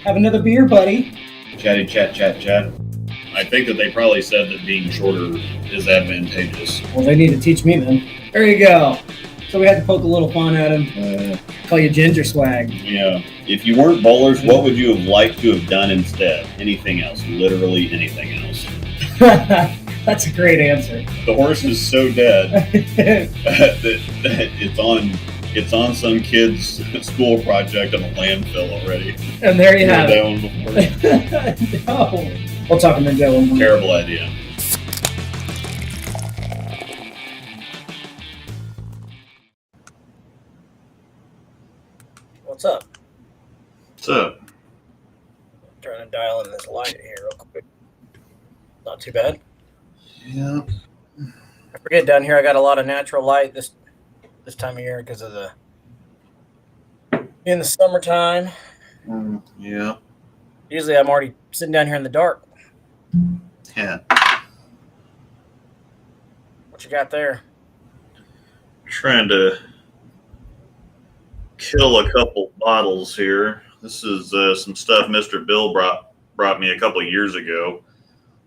Have another beer, buddy. Chatty chat chat chat. I think that they probably said that being shorter is advantageous. Well, they need to teach me then. There you go. So we had to poke a little fun at him. Call you Ginger Swag. Yeah. If you weren't bowlers, what would you have liked to have done instead? Anything else. Literally anything else. That's a great answer. The horse is so dead that it's on some kid's school project on a landfill already. And there you have that one before. No. We'll talk in the one. Terrible idea. What's up? What's up? Trying to dial in this light here real quick. Not too bad. Yeah. I forget down here I got a lot of natural light this time of year because of in the summertime. Yeah. Usually I'm already sitting down here in the dark. Yeah. What you got there? Trying to kill a couple bottles here. This is some stuff Mr. Bill brought me a couple of years ago.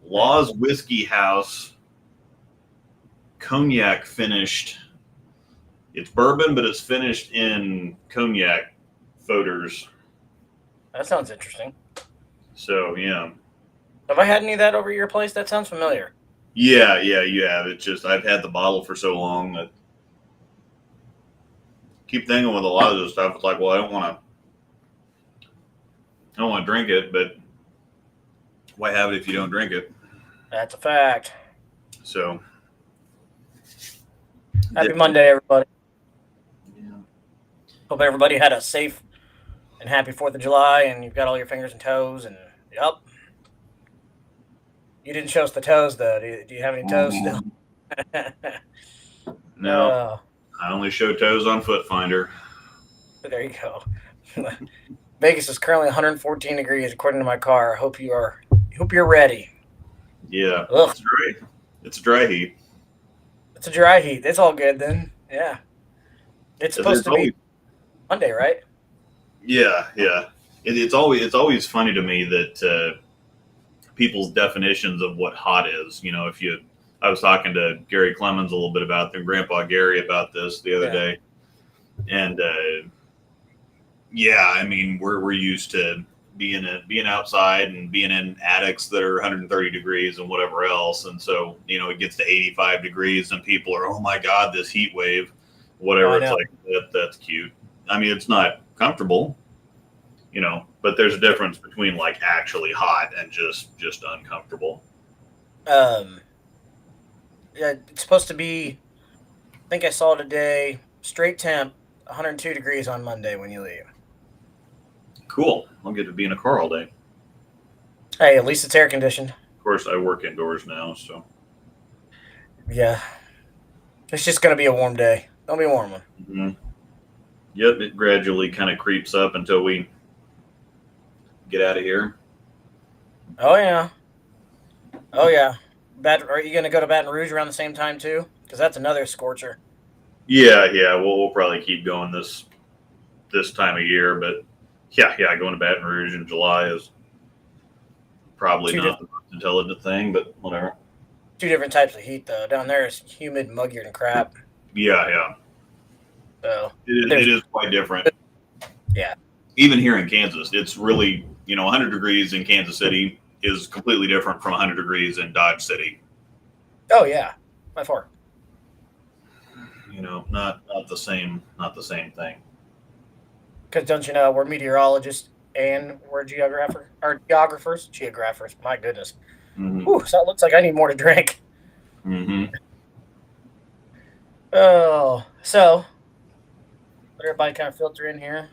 Law's Whiskey House cognac finished. It's bourbon, but it's finished in cognac foeders. That sounds interesting. So, yeah. Have I had any of that over at your place? That sounds familiar. Yeah, you have. It's just I've had the bottle for so long that keep thinking with a lot of this stuff. It's like, well, I don't want to drink it, but why have it if you don't drink it? That's a fact. So, happy Monday, everybody. Yeah. Hope everybody had a safe and happy 4th of July, and you've got all your fingers and toes, and yep. You didn't show us the toes, though. Do you have any toes still? No. I only show toes on Foot Finder. There you go. Vegas is currently 114 degrees according to my car. I hope you're ready. Yeah. Ugh. It's dry. It's dry heat. It's a dry heat. It's all good then. Yeah. It's supposed to be Monday, right? Yeah. It's always funny to me that people's definitions of what hot is. You know, I was talking to Gary Clemens a little bit about Grandpa Gary about this the other day, and I mean we're used to being outside and being in attics that are 130 degrees and whatever else, and so it gets to 85 degrees and people are, oh my God, this heat wave, whatever. It's like that's cute. I mean, it's not comfortable, but there's a difference between like actually hot and just uncomfortable. Yeah, it's supposed to be, I think I saw today, straight temp, 102 degrees on Monday when you leave. Cool. I'll get to be in a car all day. Hey, at least it's air conditioned. Of course, I work indoors now, so. Yeah. It's just going to be a warm day. Don't be a warm one. Mm-hmm. Yep, it gradually kind of creeps up until we get out of here. Oh, yeah. Are you going to go to Baton Rouge around the same time, too? Because that's another scorcher. Yeah. We'll probably keep going this time of year. But, yeah, going to Baton Rouge in July is probably not the most intelligent thing, but whatever. 2 different types of heat, though. Down there it's humid, muggier than crap. Yeah. So it is quite different. Yeah. Even here in Kansas, it's really, 100 degrees in Kansas City is completely different from 100 degrees in Dodge City. Oh yeah, by far. Not the same thing. Because don't you know we're meteorologists and we're geographers. My goodness. Mm-hmm. Ooh, so it looks like I need more to drink. Mm-hmm. Oh, so let everybody kind of filter in here.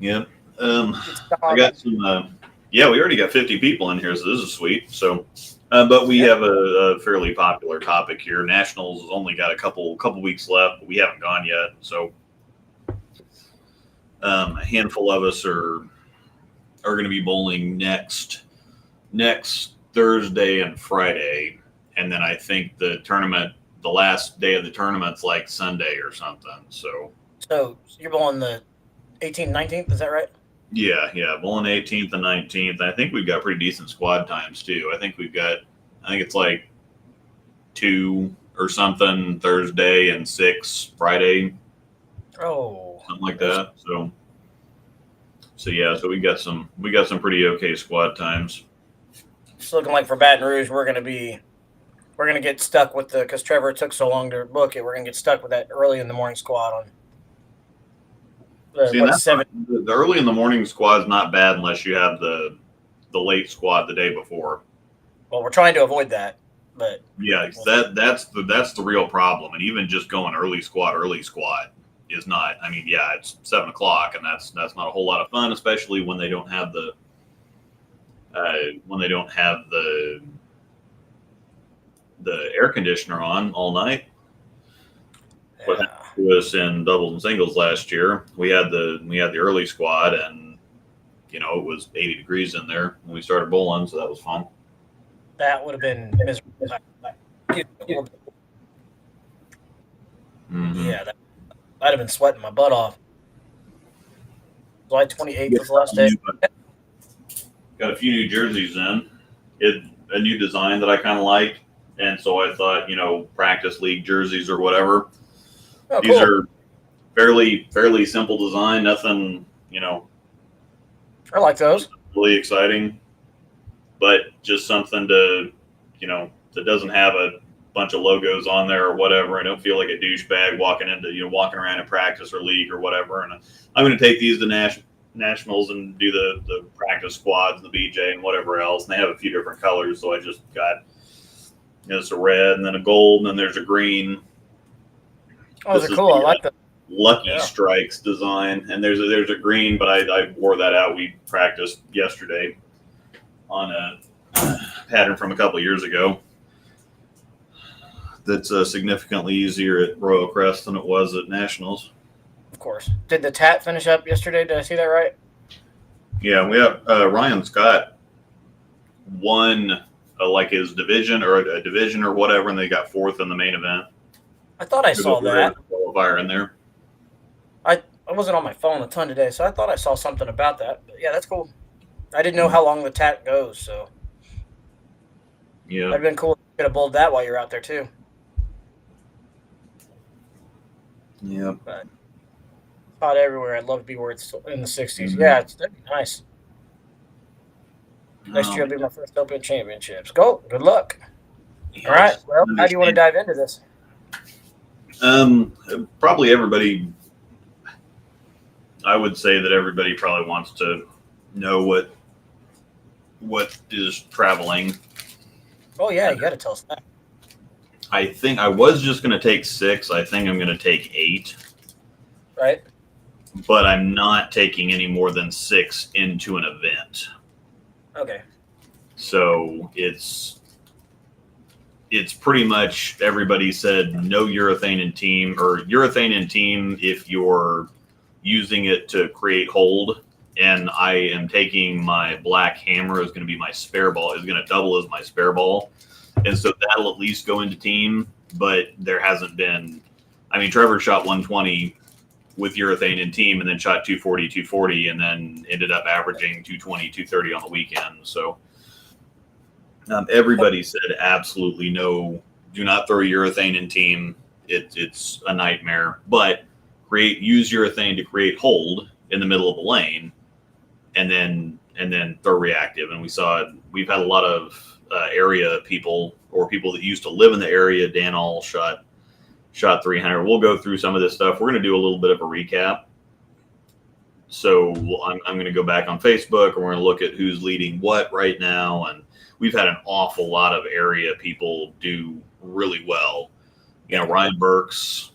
Yep. I got some. We already got 50 people in here, so this is sweet. So, but we have a fairly popular topic here. Nationals has only got a couple weeks left, but we haven't gone yet. So, a handful of us are going to be bowling next Thursday and Friday, and then I think the last day of the tournament's like Sunday or something. So you're bowling the 18th, 19th, is that right? Yeah. Bowling 18th and 19th. I think we've got pretty decent squad times too. I think it's like 2 or something Thursday and 6 Friday, Oh, something like that. So yeah, so we got some pretty okay squad times. it's looking like for Baton Rouge, we're gonna get stuck with because Trevor took so long to book it. We're gonna get stuck with that early in the morning squad on See, what's 7. the early in the morning squad's not bad unless you have the late squad the day before. Well, we're trying to avoid that, but Yeah, that's the real problem. And even just going early squad is not. I mean, yeah, it's 7 o'clock, and that's not a whole lot of fun, especially when they don't have the air conditioner on all night. What happened to us in doubles and singles last year? We had the early squad, and it was 80 degrees in there when we started bowling, so that was fun. that would have been miserable. Mm-hmm. Yeah, I'd have been sweating my butt off. July 28th was the last day. Got a few new jerseys in. A new design that I kind of like, and so I thought, practice league jerseys or whatever. Oh, These cool. are fairly simple design. Nothing, I like those. really exciting, but just something to, that doesn't have a bunch of logos on there or whatever. I don't feel like a douchebag walking around in practice or league or whatever. And I'm going to take these to nationals and do the practice squads, the BJ and whatever else. And they have a few different colors, so I just got it's a red and then a gold and then there's a green. Oh, those are cool. I like them. Lucky Strikes design, and there's a green, but I wore that out. We practiced yesterday on a pattern from a couple of years ago. That's significantly easier at Royal Crest than it was at Nationals. Of course. Did the tat finish up yesterday? Did I see that right? Yeah, we have Ryan Scott won like his division or a division or whatever, and they got 4th in the main event. I thought I saw that. Qualifier in there. I wasn't on my phone a ton today, so I thought I saw something about that. But yeah, that's cool. I didn't know how long the tat goes, so yeah, that'd been cool. You could have bowled that while you're out there too. Yeah. But hot everywhere. I'd love to be where it's in the 60s. Mm-hmm. Yeah, that'd be nice. Next year will be my first Open Championships. Go. Good luck. Yeah, all right. Well, how do you want to dive into this? Probably everybody. I would say that everybody probably wants to know what is traveling. Oh yeah, you got to tell us that. I think I was just going to take 6. I think I'm going to take 8. Right. But I'm not taking any more than 6 into an event. Okay. So it's pretty much everybody said no urethane in team, or urethane in team if you're using it to create hold. And I am taking my black hammer is going to be my spare ball. It's going to double as my spare ball. And so that'll at least go into team, but there hasn't been. I mean, Trevor shot 120 with urethane in team and then shot 240, and then ended up averaging 220, 230 on the weekend. So everybody said absolutely no, do not throw urethane in team. It's a nightmare, but use urethane to create hold in the middle of the lane and then throw reactive. And we've had a lot of area people or people that used to live in the area. Dan all shot 300. We'll go through some of this stuff. We're going to do a little bit of a recap. So I'm going to go back on Facebook and we're going to look at who's leading what right now. And we've had an awful lot of area people do really well. Ryan Burks,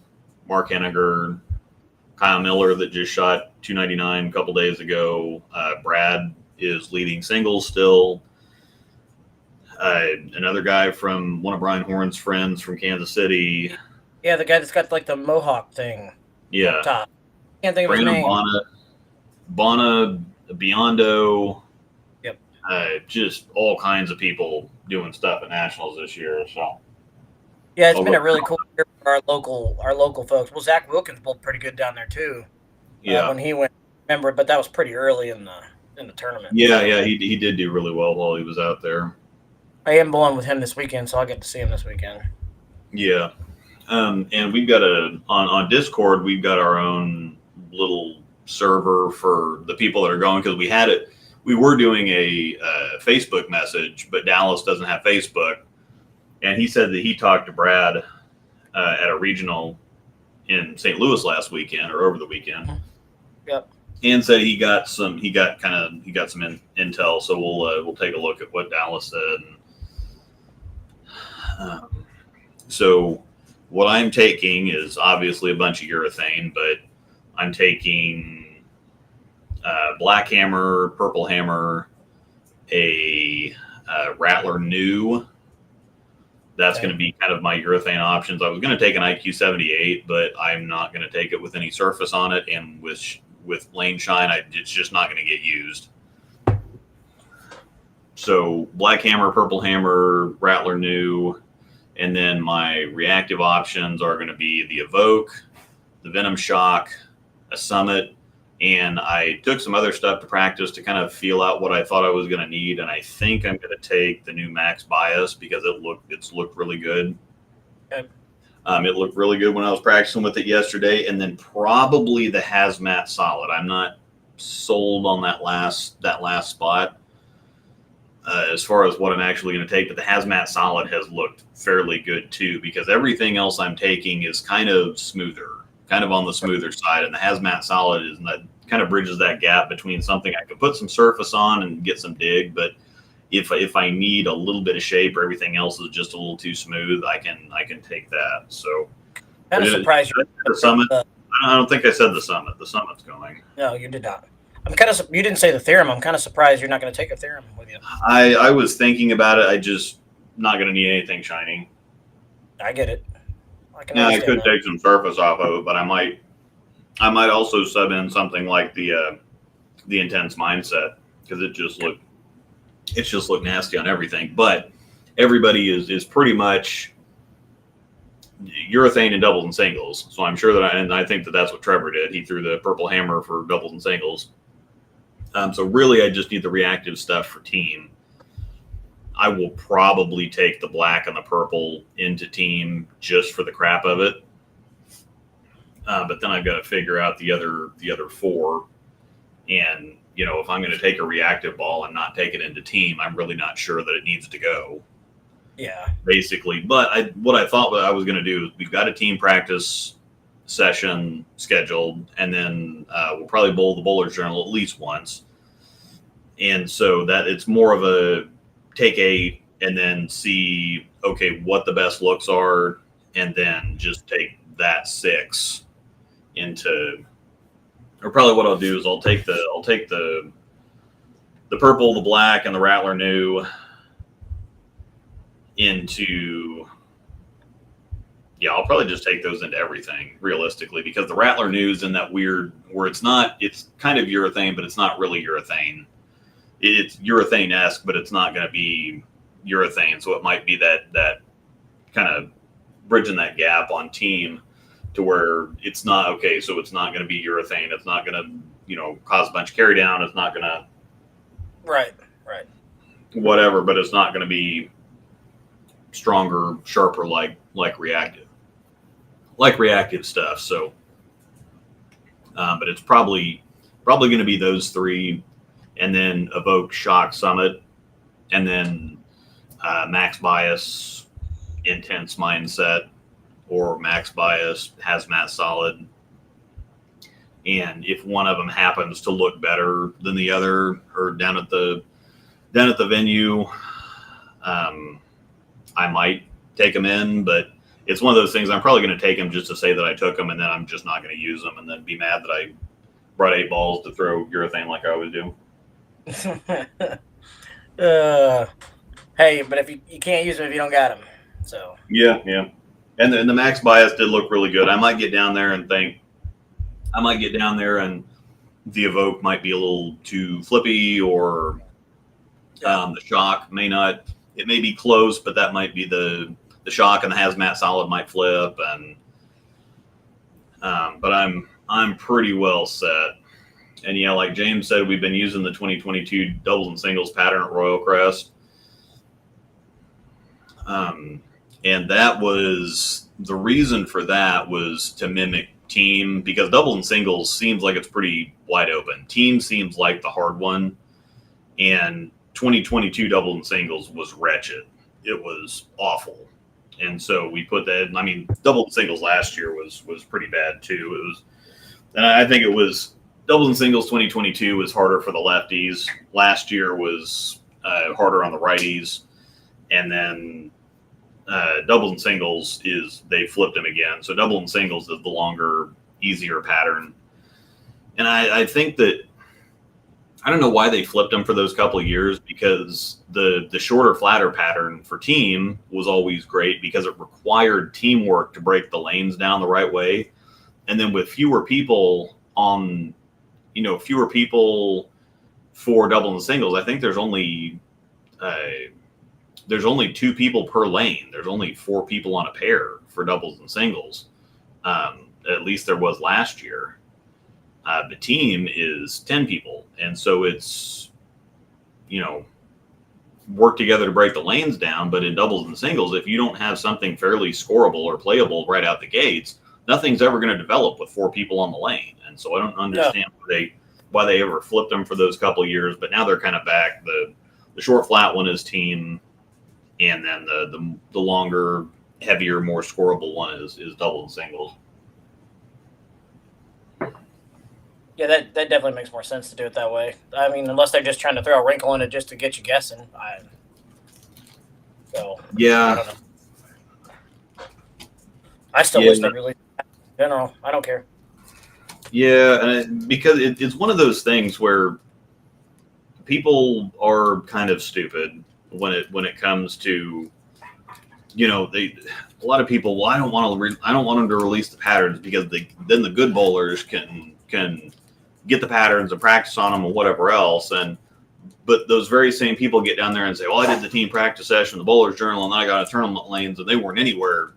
Mark Henniger, Kyle Miller that just shot 299 a couple days ago. Brad is leading singles still. Another guy from one of Brian Horn's friends from Kansas City. Yeah, the guy that's got like the mohawk thing. Yeah. Up top. Can't think of his name. Bona, Biondo. Yep. Just all kinds of people doing stuff at Nationals this year. So. Yeah, it's been a really cool year for our local folks. Well, Zach Wilkins bowled pretty good down there too. Yeah. When he went remember, but that was pretty early in the tournament. Yeah, he did do really well while he was out there. I am bowling with him this weekend, so I'll get to see him this weekend. Yeah, and we've got on Discord, we've got our own little server for the people that are going, because we were doing a Facebook message, but Dallas doesn't have Facebook, and he said that he talked to Brad at a regional in St. Louis last weekend or over the weekend. Yep. And said he got some intel, so we'll take a look at what Dallas said. So what I'm taking is obviously a bunch of urethane, but I'm taking black hammer, purple hammer, a Rattler new. That's going to be kind of my urethane options. I was going to take an IQ 78, but I'm not going to take it with any surface on it, and with lane shine, it's just not going to get used. So black hammer, purple hammer, Rattler new, and then my reactive options are going to be the Evoke, the Venom Shock, a Summit, and I took some other stuff to practice to kind of feel out what I thought I was going to need, and I think I'm going to take the new Max Bias because it's looked really good. Okay. It looked really good when I was practicing with it yesterday, and then probably the Hazmat Solid. I'm not sold on that last spot as far as what I'm actually going to take, but the Hazmat Solid has looked fairly good too, because everything else I'm taking is kind of on the smoother side, and the Hazmat Solid kind of bridges that gap between something I could put some surface on and get some dig, but if I need a little bit of shape or everything else is just a little too smooth, I can take that. So I'm surprised the Summit. I don't think I said the Summit. The Summit's going. No, you did not. You didn't say the theorem. I'm kind of surprised you're not going to take a theorem with you. I was thinking about it. I just not going to need anything shiny. I get it. I could take some surface off of it, but I might also sub in something like the Intense Mindset, because it just looked nasty on everything. But everybody is pretty much urethane and doubles and singles. So I'm sure I think that's what Trevor did. He threw the purple hammer for doubles and singles. So really, I just need the reactive stuff for team. I will probably take the black and the purple into team just for the crap of it. But then I've got to figure out the other four. And, if I'm going to take a reactive ball and not take it into team, I'm really not sure that it needs to go. Yeah. Basically. But what I thought I was going to do is we've got a team practice session scheduled, and then we'll probably bowl the Bowler's Journal at least once. And so that it's more of a take 8 and then see, okay, what the best looks are, and then just take that 6 into, or probably what I'll do is I'll take the purple, the black, and the Rattler new into, I'll probably just take those into everything realistically, because the Rattler news in that weird where it's kind of urethane, but it's not really urethane. It's urethane-esque, but it's not going to be urethane. So it might be that kind of bridging that gap on team to where it's not okay. So it's not going to be urethane. It's not going to, cause a bunch of carry down. It's not going to, right. Whatever, but it's not going to be stronger, sharper, like reactive stuff. So, but it's probably going to be those 3. And then Evoke, Shock, Summit, and then Max Bias, Intense Mindset, or Max Bias, Hazmat Solid. And if one of them happens to look better than the other, or down at the venue, I might take them in. But it's one of those things I'm probably going to take them just to say that I took them, and then I'm just not going to use them, and then be mad that I brought 8 balls to throw urethane like I always do. Hey, but if you can't use them if you don't got them, so yeah, and the Max Bias did look really good. I might get down there and the Evoke might be a little too flippy, or the Shock may not. It may be close, but that might be the Shock, and the Hazmat Solid might flip, and but I'm pretty well set And yeah, like James said, we've been using the 2022 doubles and singles pattern at Royal Crest. And that was the reason for that was to mimic team, because doubles and singles seems like it's pretty wide open. Team seems like the hard one, and 2022 doubles and singles was wretched. It was awful. And so we put that, I mean, doubles and singles last year was pretty bad too. It was, and I think it was doubles and singles 2022 was harder for the lefties. Last year was harder on the righties. And then doubles and singles is they flipped them again. So double and singles is the longer, easier pattern. And I think that, I don't know why they flipped them for those couple of years, because the shorter, flatter pattern for team was always great because it required teamwork to break the lanes down the right way. And then with fewer people on, fewer people for double and singles, I think there's only 2 people per lane. There's only 4 people on a pair for doubles and singles. At least there was last year. The team is 10 people. And so it's, work together to break the lanes down. But in doubles and singles, if you don't have something fairly scoreable or playable right out the gates, nothing's ever going to develop with 4 people on the lane. And so I don't understand why they ever flipped them for those couple of years. But now they're kind of back. The short, flat one is team. And then the longer, heavier, more scoreable one is double and singles. Yeah, that definitely makes more sense to do it that way. I mean, unless they're just trying to throw a wrinkle in it just to get you guessing. Yeah. I don't know. I still wish they really, in general, I don't care. Yeah, because it's one of those things where people are kind of stupid when it comes to, a lot of people. Well, I don't want them to release the patterns because then the good bowlers can get the patterns and practice on them or whatever else. But those very same people get down there and say, well, I did the team practice session, the bowler's journal, and then I got a tournament lanes, and they weren't anywhere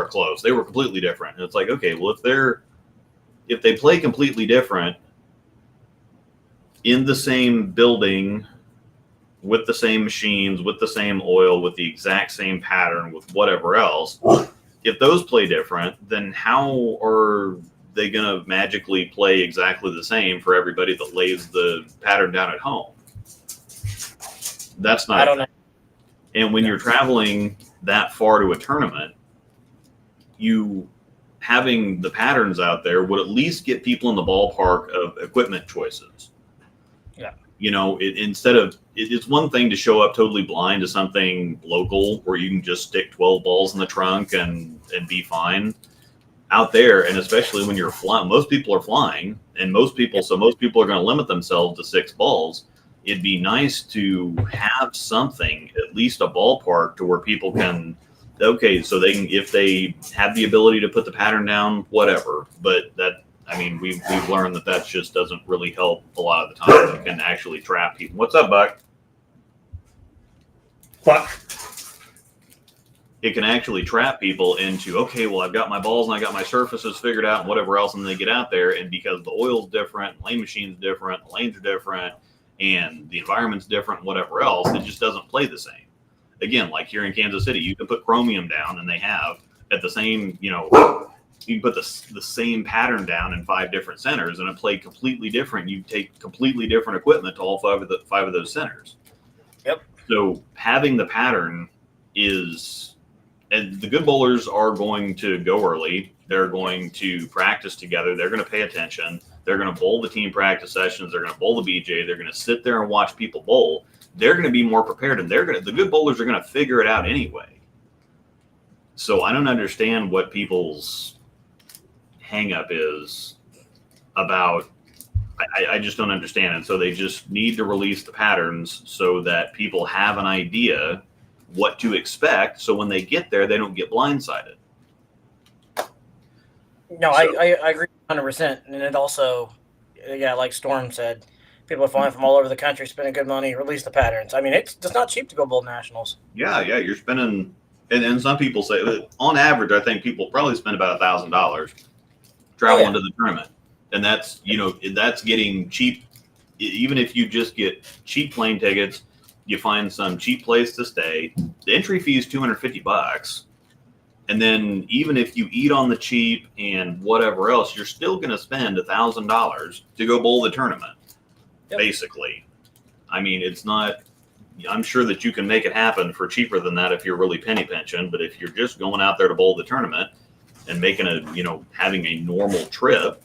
close. They were completely different. And it's like, okay, well, if they play completely different in the same building with the same machines, with the same oil, with the exact same pattern, with whatever else, if those play different, then how are they going to magically play exactly the same for everybody that lays the pattern down at home? That's not. I don't know. And when you're traveling that far to a tournament, having the patterns out there would at least get people in the ballpark of equipment choices. Yeah. It's one thing to show up totally blind to something local where you can just stick 12 balls in the trunk and be fine. Out there, and especially when you're flying, most people are flying, and most people are going to limit themselves to 6 balls. It'd be nice to have something, at least a ballpark, to where people can, okay, so they can, if they have the ability to put the pattern down, whatever. But we've learned that just doesn't really help a lot of the time. It can actually trap people. What's up, Buck? What? It can actually trap people into, okay, well, I've got my balls and I got my surfaces figured out and whatever else, and they get out there, and because the oil's different, lane machine's different, the lanes are different, and the environment's different, whatever else, it just doesn't play the same. Again, like here in Kansas City, you can put chromium down, and they have at the same, you can put the same pattern down in 5 different centers, and it played completely different. You take completely different equipment to all 5 of those centers. Yep. So having the pattern is. And the good bowlers are going to go early. They're going to practice together. They're going to pay attention. They're going to bowl the team practice sessions. They're going to bowl the BJ. They're going to sit there and watch people bowl. They're going to be more prepared, and the good bowlers are going to figure it out anyway. So I don't understand what people's hang up is about. I just don't understand it. So they just need to release the patterns so that people have an idea what to expect, so when they get there, they don't get blindsided. No, I agree 100%. And it also, like Storm said, people are flying from all over the country, spending good money, release the patterns. I mean, it's not cheap to go bowl nationals. Yeah, you're spending, and some people say, on average, I think people probably spend about $1,000 traveling to the tournament. And that's, that's getting cheap. Even if you just get cheap plane tickets, you find some cheap place to stay. The entry fee is $250. And then even if you eat on the cheap and whatever else, you're still going to spend $1,000 to go bowl the tournament. Yep. Basically. I mean, it's not, I'm sure that you can make it happen for cheaper than that if you're really penny pinching. But if you're just going out there to bowl the tournament and making having a normal trip,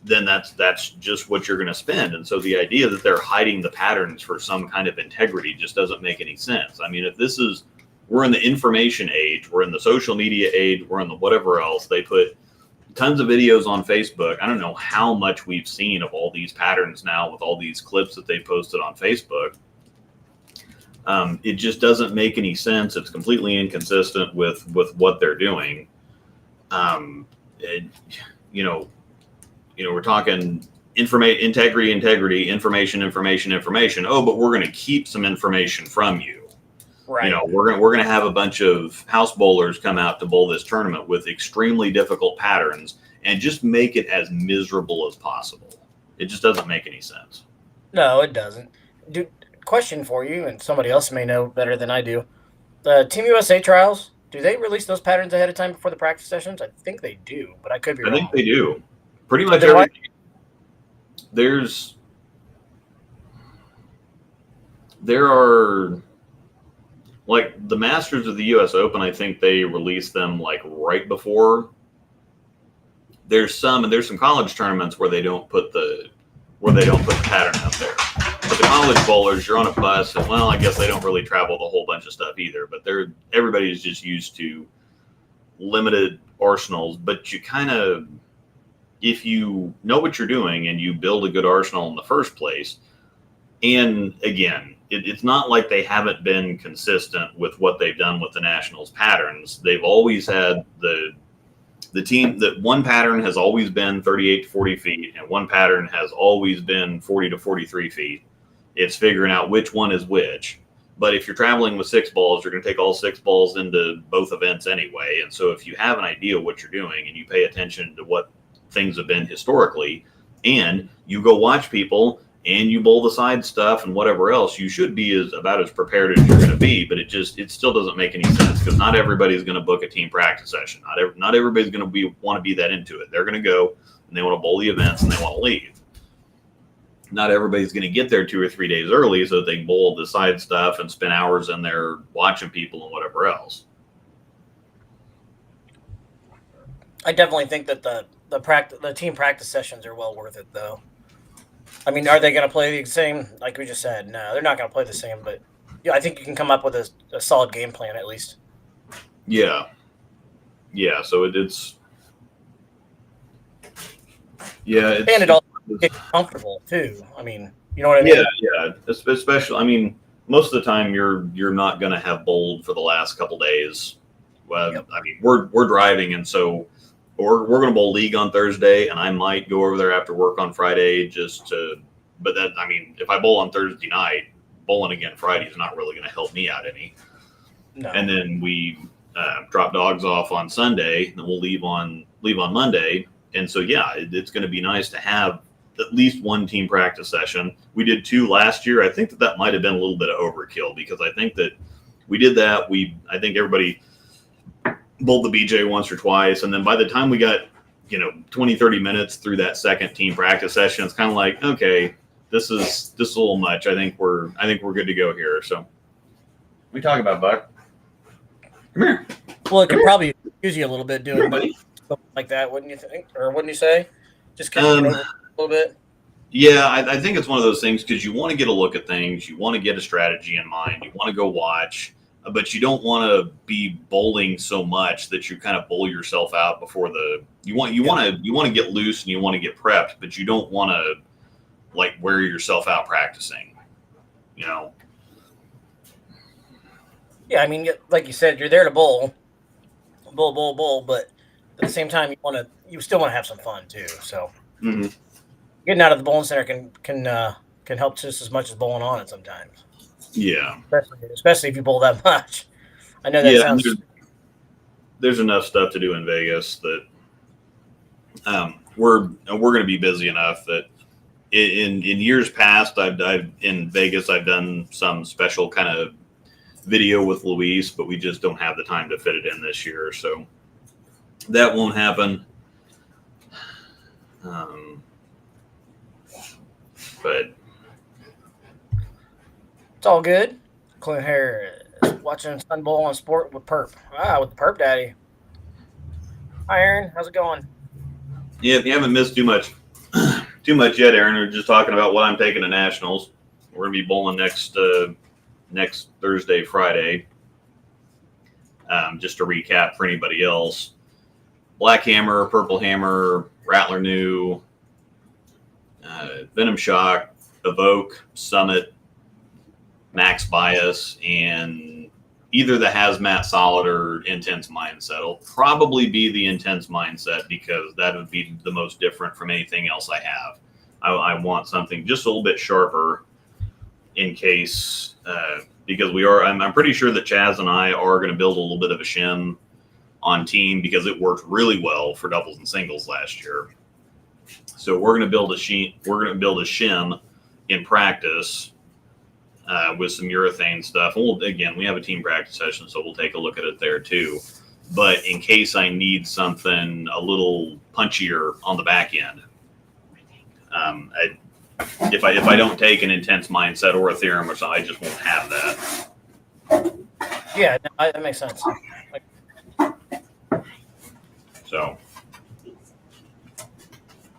then that's just what you're going to spend. And so the idea that they're hiding the patterns for some kind of integrity just doesn't make any sense. I mean, if we're in the information age, we're in the social media age, we're in the whatever else, they put tons of videos on Facebook. I don't know how much we've seen of all these patterns now with all these clips that they posted on Facebook. It just doesn't make any sense. It's completely inconsistent with what they're doing. We're talking integrity, information. Oh, but we're going to keep some information from you. Right. We're going to have a bunch of house bowlers come out to bowl this tournament with extremely difficult patterns and just make it as miserable as possible. It just doesn't make any sense. No, it doesn't. Dude, question for you, and somebody else may know better than I do. The Team USA trials, do they release those patterns ahead of time before the practice sessions? I think they do, but I could be wrong. I think they do. Pretty much everything. There are, like, the Masters of the U.S. Open, I think they release them like right before. There's some college tournaments where they don't put the pattern up there. But the college bowlers, you're on a bus, and well, I guess they don't really travel the whole bunch of stuff either. But everybody's just used to limited arsenals. But you kind of, if you know what you're doing and you build a good arsenal in the first place, and again, it's not like they haven't been consistent with what they've done with the Nationals patterns. They've always had the team that one pattern has always been 38 to 40 feet, and one pattern has always been 40 to 43 feet. It's figuring out which one is which. But if you're traveling with 6 balls, you're going to take all 6 balls into both events anyway. And so if you have an idea of what you're doing and you pay attention to what things have been historically, and you go watch people and you bowl the side stuff and whatever else, you should be about as prepared as you're going to be. But it still doesn't make any sense, because not everybody's going to book a team practice session. Not everybody's going to want to be that into it. They're going to go and they want to bowl the events and they want to leave. Not everybody's going to get there 2 or 3 days early so that they can bowl the side stuff and spend hours in there watching people and whatever else. I definitely think that the team practice sessions are well worth it, though. I mean, are they going to play the same? Like we just said, no, they're not going to play the same. But yeah, I think you can come up with a solid game plan at least. Yeah. So it's and it also gets comfortable too. I mean, you know what I mean? Yeah. Especially, I mean, most of the time you're not going to have bowled for the last couple days. Well, yep. I mean, we're driving, and so we're going to bowl league on Thursday, and I might go over there after work on Friday but that, I mean, if I bowl on Thursday night, bowling again Friday is not really going to help me out any. No. And then we drop dogs off on Sunday, and we'll leave on Monday. And so, yeah, it's going to be nice to have at least one team practice session. We did 2 last year. I think that might have been a little bit of overkill, because I think that we did that. I think everybody bowled the BJ once or twice, and then by the time we got 20-30 minutes through that second team practice session, it's kind of like, okay, this is a little much. I think we're good to go here. So what are you talking about, Buck? Come here. Well, it could probably use you a little bit doing stuff like that, wouldn't you think? Or wouldn't you say? Just kind of get over a little bit. Yeah, I think it's one of those things, because you want to get a look at things, you want to get a strategy in mind, you want to go watch. But you don't want to be bowling so much that you kind of bowl yourself out before you want to get loose and you want to get prepped, but you don't want to like wear yourself out practicing. Yeah, I mean, like you said, you're there to bowl, but at the same time, you still want to have some fun too. So getting out of the bowling center can help just as much as bowling on it sometimes. Yeah, especially if you bowl that much. I know that sounds. There's enough stuff to do in Vegas that we're going to be busy enough that in years past, I've in Vegas, I've done some special kind of video with Luis, but we just don't have the time to fit it in this year, so that won't happen. But it's all good. Clint here watching Sun Bowl on Sport with Perp. With the Perp Daddy. Hi, Aaron. How's it going? Yeah, you haven't missed too much yet, Aaron. We're just talking about what I'm taking to Nationals. We're going to be bowling next Thursday, Friday. Just to recap for anybody else. Black Hammer, Purple Hammer, Rattler New, Venom Shock, Evoke, Summit, Max Bias, and either the Hazmat Solid or Intense Mindset. It'll probably be the Intense Mindset because that would be the most different from anything else I have. I want something just a little bit sharper in case, because I'm pretty sure that Chaz and I are going to build a little bit of a shim on team because it worked really well for doubles and singles last year. So we're going to build a shim in practice with some urethane stuff. And we have a team practice session, so we'll take a look at it there too. But in case I need something a little punchier on the back end, if I don't take an Intense Mindset or a Theorem or something, I just won't have that. Yeah, that makes sense. So,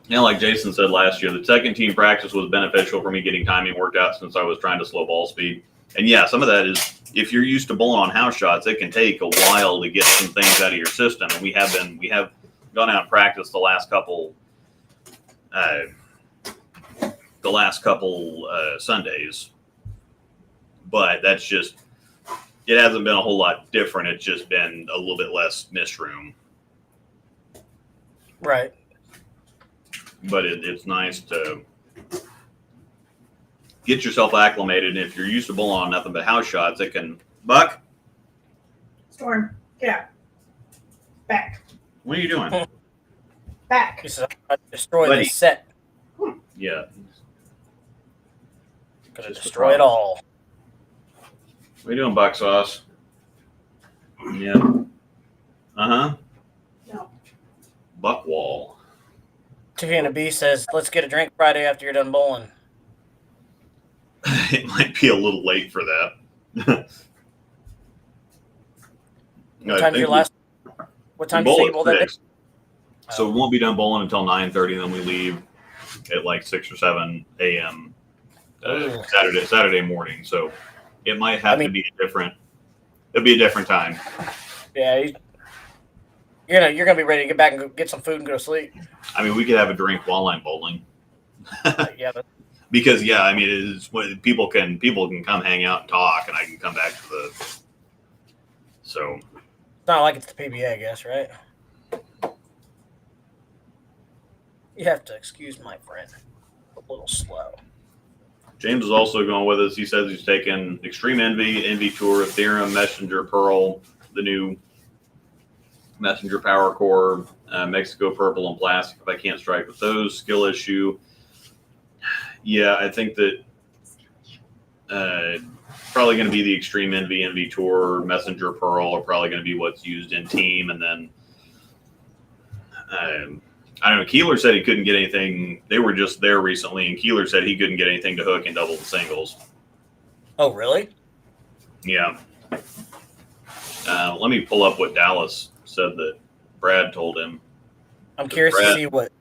like Jason said last year, the second team practice was beneficial for me getting timing worked out since I was trying to slow ball speed. And yeah, some of that is if you're used to bowling on house shots, it can take a while to get some things out of your system. And we have gone out and practiced the last couple Sundays, but that's just, it hasn't been a whole lot different. It's just been a little bit less miss room. Right. But it's nice to get yourself acclimated. And if you're used to bowling on nothing but house shots, it can. Buck? Storm, get out. Back. What are you doing? Back. He said, I destroy the set. Yeah. Gonna destroy it all. What are you doing, Buck Sauce? Yeah. Uh-huh. No. Buckwall. Tahina B says, let's get a drink Friday after you're done bowling. It might be a little late for that. What time do you say you bowl that day? So we won't be done bowling until 9:30, and then we leave at like 6 or 7 a.m. Saturday morning. So it might have to be different. It'll be a different time. Yeah, you're gonna be ready to get back and go get some food and go to sleep. I mean, we could have a drink while I'm bowling. Yeah. Because I mean, it's when people can come hang out and talk, and I can come back to the. So. It's not like it's the PBA, I guess, right? You have to excuse my friend. A little slow. James is also going with us. He says he's taking Extreme Envy Tour, Theorem, Messenger Pearl, the new Messenger Power Core, Mexico Purple, and Plastic. If I can't strike with those, skill issue. Yeah, I think that probably going to be the Extreme Envy Tour, Messenger Pearl are probably going to be what's used in team. And then, I don't know, Keeler said he couldn't get anything. They were just there recently, and Keeler said he couldn't get anything to hook in doubles and singles. Oh, really? Yeah. Let me pull up what Dallas said that Brad told him. I'm curious to see what.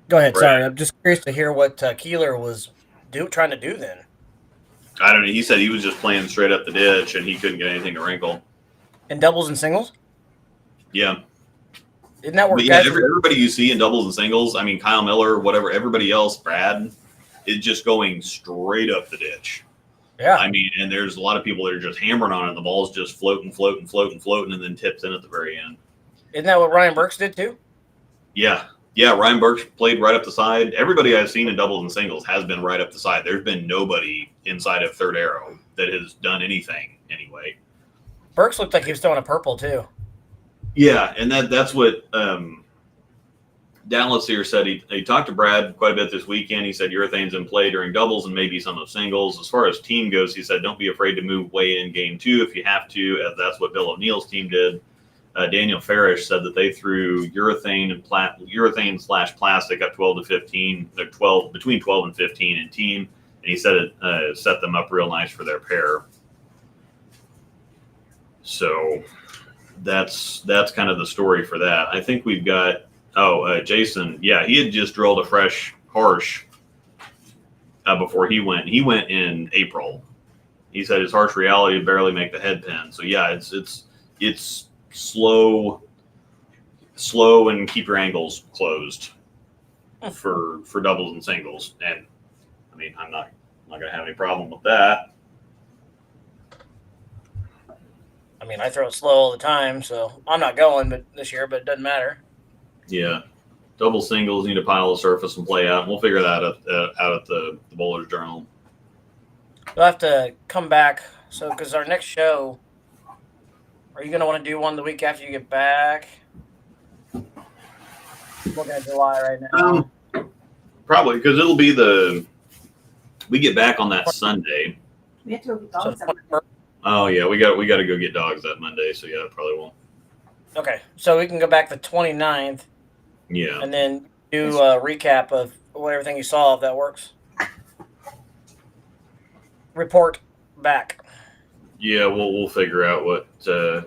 Go ahead. Brad. Sorry, I'm just curious to hear what Keeler was trying to do then. I don't know. He said he was just playing straight up the ditch, and he couldn't get anything to wrinkle. In doubles and singles? Yeah. Isn't that where guys? Everybody you see in doubles and singles, I mean, Kyle Miller, whatever, everybody else, Brad, is just going straight up the ditch. Yeah. I mean, and there's a lot of people that are just hammering on it. The ball's just floating, and then tips in at the very end. Isn't that what Ryan Burks did too? Yeah. Yeah, Ryan Burks played right up the side. Everybody I've seen in doubles and singles has been right up the side. There's been nobody inside of third arrow that has done anything anyway. Burks looked like he was throwing a purple too. Yeah, and that's what Dallas here said he talked to Brad quite a bit this weekend. He said urethane's in play during doubles and maybe some of singles. As far as team goes, he said don't be afraid to move way in game 2 if you have to, as that's what Bill O'Neill's team did. Daniel Farish said that they threw urethane / plastic up 12 to 15, between 12 and 15 in team, and he said it set them up real nice for their pair. So that's kind of the story for that. I think we've got Jason. Yeah, he had just drilled a fresh harsh before he went. He went in April. He said his harsh reality would barely make the head pin. So yeah, it's slow and keep your angles closed for doubles and singles. And I mean, I'm not gonna have any problem with that. I mean, I throw it slow all the time, so I'm not going this year, but it doesn't matter. Yeah. Double singles need to pile the surface and play out. We'll figure that out at the Bowler's Journal. We'll have to come back. So, because our next show, are you going to want to do one the week after you get back? I'm looking at July right now. Probably, because it'll be we get back on that Sunday. We have to go get dogs. Oh yeah, we got to go get dogs that Monday. So yeah, probably won't. Okay, so we can go back the 29th. Yeah. And then do a recap of everything you saw, if that works. Report back. Yeah, we'll figure out what. Yeah,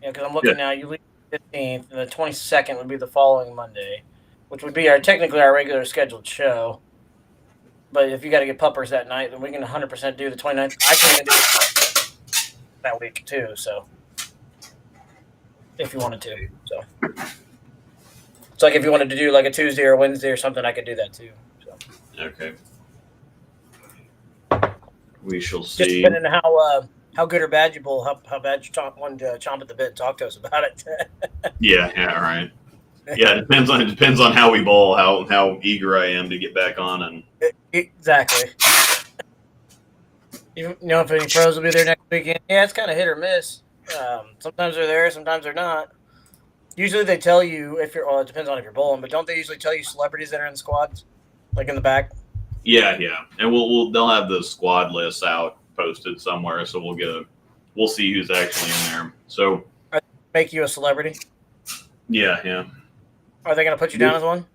because I'm looking now. You leave the 15th, and the 22nd would be the following Monday, which would be technically our regular scheduled show. But if you got to get puppers that night, then we can 100% do the 29th. I can even do it that week too. So, if you wanted to, so it's like if you wanted to do like a Tuesday or Wednesday or something, I could do that too. So. Okay. We shall Just see. depending on how good or bad you bowl, how bad you wanted to chomp at the bit and talk to us about it. Yeah, right. Yeah, it depends on how we bowl, how eager I am to get back on and exactly. You know if any pros will be there next weekend? Yeah, it's kind of hit or miss. Sometimes they're there, sometimes they're not. Usually they tell you if you're. Well, it depends on if you're bowling, but don't they usually tell you celebrities that are in squads, like in the back? Yeah, and they'll have the squad lists out posted somewhere, so we'll see who's actually in there. So make you a celebrity? Yeah. Are they going to put you down as one?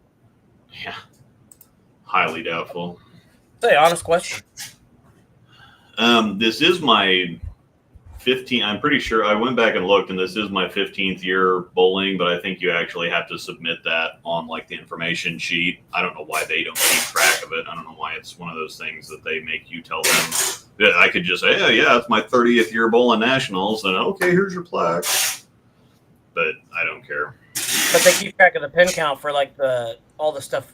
Yeah, highly doubtful. Say, honest question. This is my 15. I'm pretty sure I went back and looked, and this is my 15th year bowling. But I think you actually have to submit that on like the information sheet. I don't know why they don't keep track of it. I don't know why it's one of those things that they make you tell them. Yeah, I could just say, yeah, it's my 30th year bowling nationals, and okay, here's your plaque. But I don't care. But they keep track of the pin count for like all the stuff.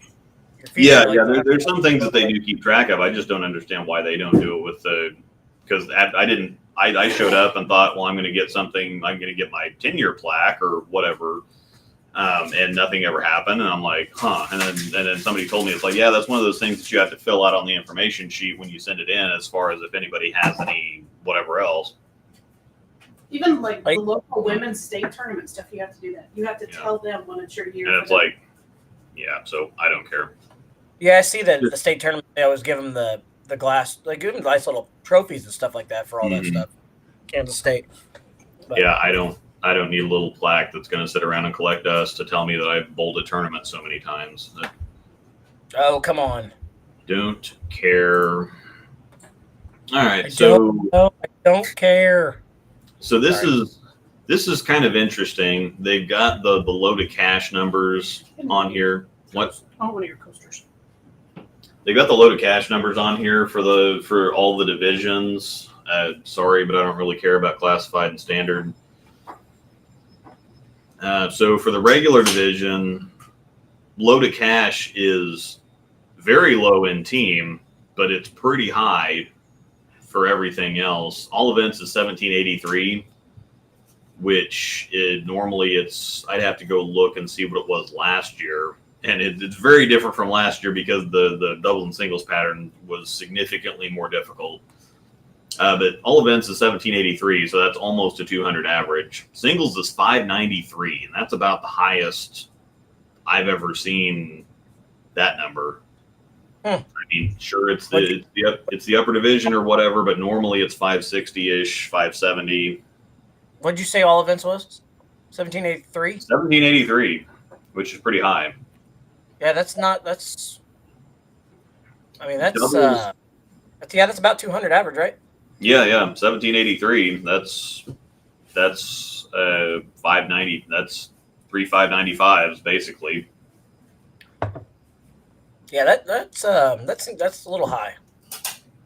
Yeah. There's some things that they do keep track of. I just don't understand why they don't do it with because I showed up and thought, well, I'm going to get something. I'm going to get my 10-year plaque or whatever, and nothing ever happened. And I'm like, huh. And then somebody told me it's like, yeah, that's one of those things that you have to fill out on the information sheet when you send it in, as far as if anybody has any whatever else. Even like the local women's state tournament stuff, you have to do that. You have to tell them when it's your year. And it's like, yeah, so I don't care. Yeah, I see that the state tournament, they always give them the glass, they give them nice little trophies and stuff like that for all that stuff. Kansas State. But, yeah, I don't need a little plaque that's going to sit around and collect dust to tell me that I've bowled a tournament so many times. Oh, come on. Don't care. All right, I don't care. So this is kind of interesting. They've got the loaded cash numbers on here. What? Oh, one of your coasters. They got the loaded cash numbers on here for all the divisions. Sorry, but I don't really care about classified and standard. So for the regular division, loaded cash is very low in team, but it's pretty high for everything else. All events is 1783, which normally I'd have to go look and see what it was last year. And it's very different from last year because the doubles and singles pattern was significantly more difficult. But all events is 1783, so that's almost a 200 average. Singles is 593, and that's about the highest I've ever seen that number. I mean, sure, it's the upper division or whatever, but normally it's 560-ish, 570. What'd you say all events was? 1783? 1783, which is pretty high. Yeah, that's about 200 average, right? Yeah, 1783. That's 590. That's 3 595s basically. Yeah, that's a little high.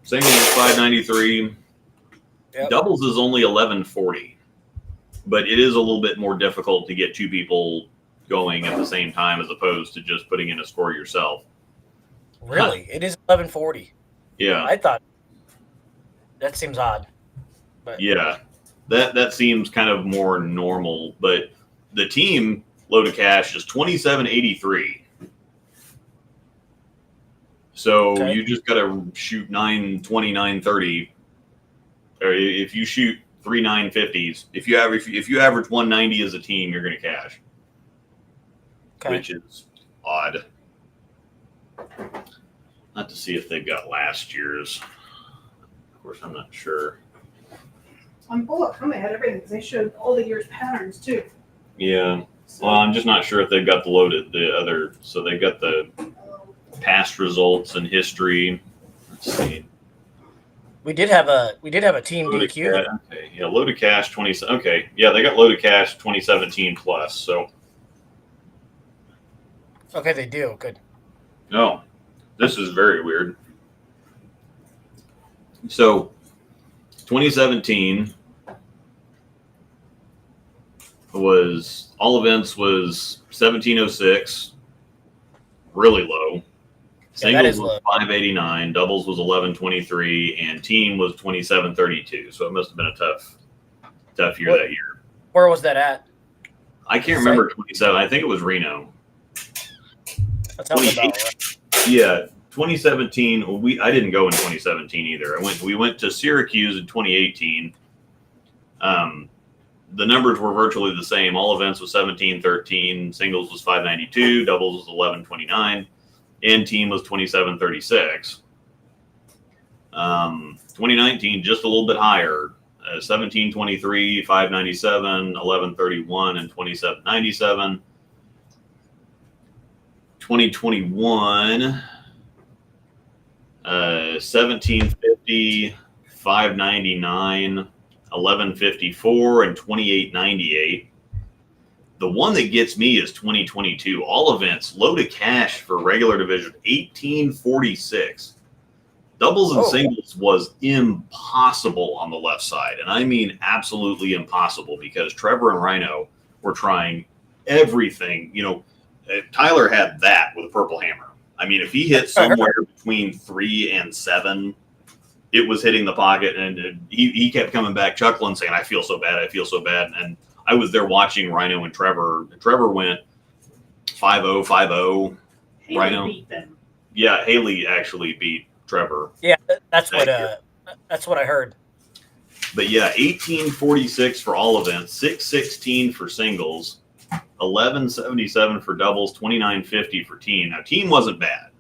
Singles is 593. Yep. Doubles is only 1140, but it is a little bit more difficult to get two people going at the same time as opposed to just putting in a score yourself. Really, it is 1140. Yeah, I thought that seems odd. But yeah, that seems kind of more normal. But the team load of cash is 2783. So okay. you just got to shoot 920, 930. Or if you shoot 3 950s, if you average 190 as a team, you're going to cash, which is odd. Not to see if they've got last year's. Of course, I'm not sure. On Bullet.com, they had everything because they showed all the year's patterns too. Yeah. Well, I'm just not sure if they've got the other. So they've got the past results and history. Let's see. We did have a team DQ. Okay. Yeah. Load of cash 20. Okay. Yeah, they got load of cash 2017 plus. So. Okay, they do. Good. No, this is very weird. So, 2017 was all events was 1706, really low. Singles was 589, doubles was 1123, and team was 2732. So it must have been a tough year that year. Where was that at? I can't remember 27. I think it was Reno. That sounds about right. Yeah, 2017. I didn't go in 2017 either. We went to Syracuse in 2018. The numbers were virtually the same. All events was 1713, singles was 592, doubles was 1129, and team was 2736. 2019 just a little bit higher. 1723, 597, 1131, and 2797. 2021, 1750, 599, 1154, and 2898. The one that gets me is 2022. All events, load of cash for regular division, 1846. Doubles and singles was impossible on the left side. And I mean absolutely impossible because Trevor and Rhino were trying everything. You know, Tyler had that with a purple hammer. I mean, if he hit somewhere between 3 and 7, it was hitting the pocket. And he kept coming back chuckling, saying, I feel so bad. I feel so bad. And I was there watching Rhino and Trevor. Trevor went 5-0, 5-0. Rhino beat them. Yeah, Haley actually beat Trevor. Yeah, that's what I heard. But yeah, 1846 for all events, 616 for singles, 1177 for doubles, 2950 for team. Now team wasn't bad.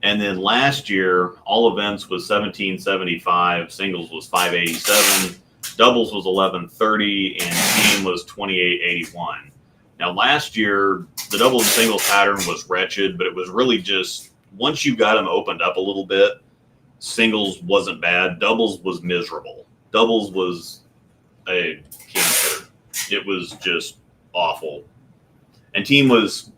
And then last year, all events was 1775, singles was 587, doubles was 1130, and team was 2881. Now last year, the doubles and singles pattern was wretched, but it was really just once you got them opened up a little bit, singles wasn't bad. Doubles was miserable. Doubles was a cancer. It was just awful. And team was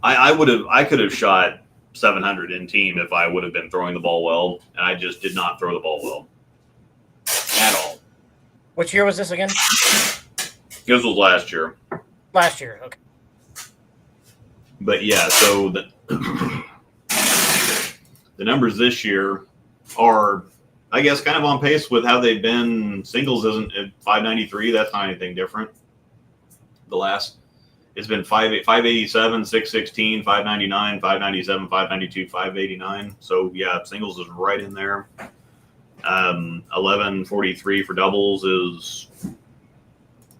I could have shot 700 in team if I would have been throwing the ball well, and I just did not throw the ball well at all. Which year was this again? This was last year. Last year, okay. But yeah, so the numbers this year are, I guess, kind of on pace with how they've been. Singles isn't at 593. That's not anything different. It's been 587, 616, 599, 597, 592, 589. So yeah, singles is right in there. 1143 for doubles is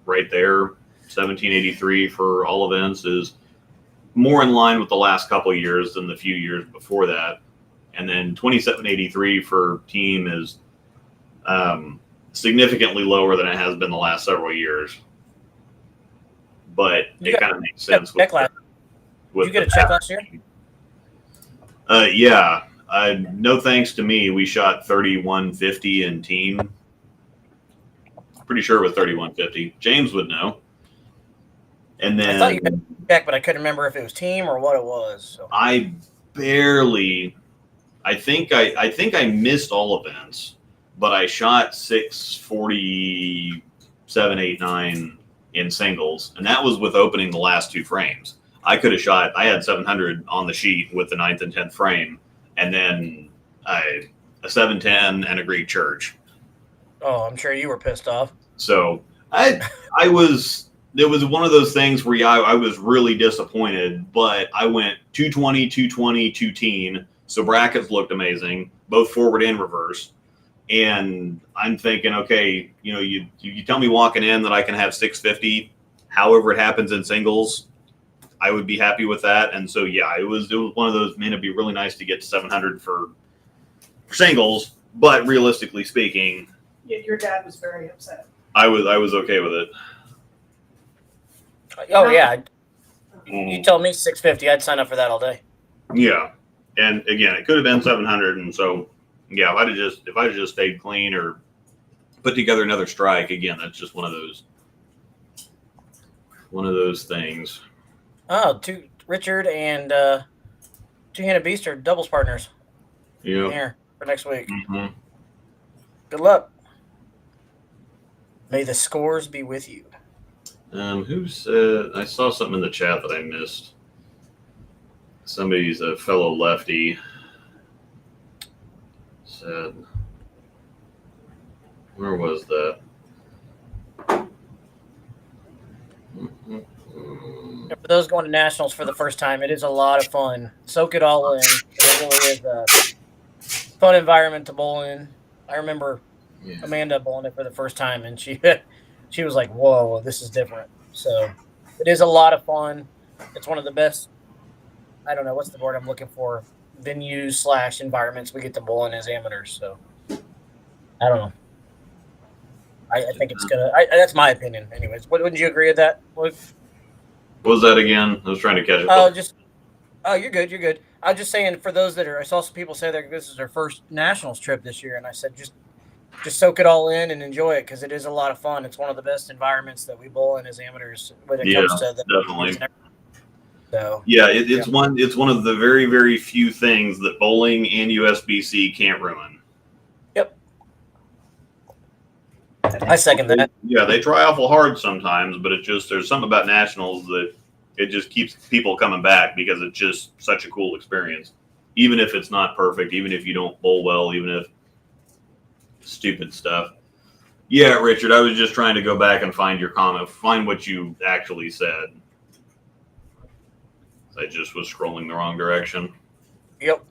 right there. 1783 for all events is more in line with the last couple of years than the few years before that. And then 2783 for team is significantly lower than it has been the last several years. But it kind of makes sense. Did you get a check last year? Yeah. No thanks to me. We shot 3150 in team. Pretty sure it was 3150. James would know. And then I thought you had a check, but I couldn't remember if it was team or what it was. So. I barely. I think I missed all events, but I shot 647, 89 in singles, and that was with opening the last 2 frames. I could have shot. I had 700 on the sheet with the 9th and 10th frame, and then a 710 and a Greek church. Oh, I'm sure you were pissed off. So I was. It was one of those things where I was really disappointed, but I went 220, 220, 210. So brackets looked amazing, both forward and reverse. And I'm thinking, okay, you tell me walking in that I can have 650, however it happens in singles, I would be happy with that. And so, yeah, it was one of those, man, it'd be really nice to get to 700 for singles, but realistically speaking, your dad was very upset. I was okay with it. Oh yeah, you told me 650. I'd sign up for that all day. Yeah, and again, it could have been 700, and so yeah, if I'd have just stayed clean or put together another strike, again, that's just one of those things. Oh, Richard and Two-Handed Beast are doubles partners. Yeah, here for next week. Mm-hmm. Good luck. May the scores be with you. Who said? I saw something in the chat that I missed. Somebody's a fellow lefty said. Where was that? For those going to nationals for the first time, it is a lot of fun. Soak it all in. It really is a fun environment to bowl in. I remember Amanda bowling it for the first time, and she was like, "Whoa, this is different." So it is a lot of fun. It's one of the best. I don't know what's the word I'm looking for. Venues / environments we get to bowl in as amateurs. So I don't know. I think it's gonna. that's my opinion, anyways. Wouldn't you agree with that, Luke? What was that again? I was trying to catch it. You're good. You're good. I was just saying for those that are. I saw some people say that this is their first nationals trip this year, and I said just soak it all in and enjoy it because it is a lot of fun. It's one of the best environments that we bowl in as amateurs when it comes to the definitely. So it's one of the very, very few things that bowling and USBC can't ruin. Yep. I second that. Yeah, they try awful hard sometimes, but there's something about nationals that it just keeps people coming back because it's just such a cool experience. Even if it's not perfect, even if you don't bowl well, even if stupid stuff. Yeah, Richard, I was just trying to go back and find your comment, find what you actually said. I just was scrolling the wrong direction. Yep.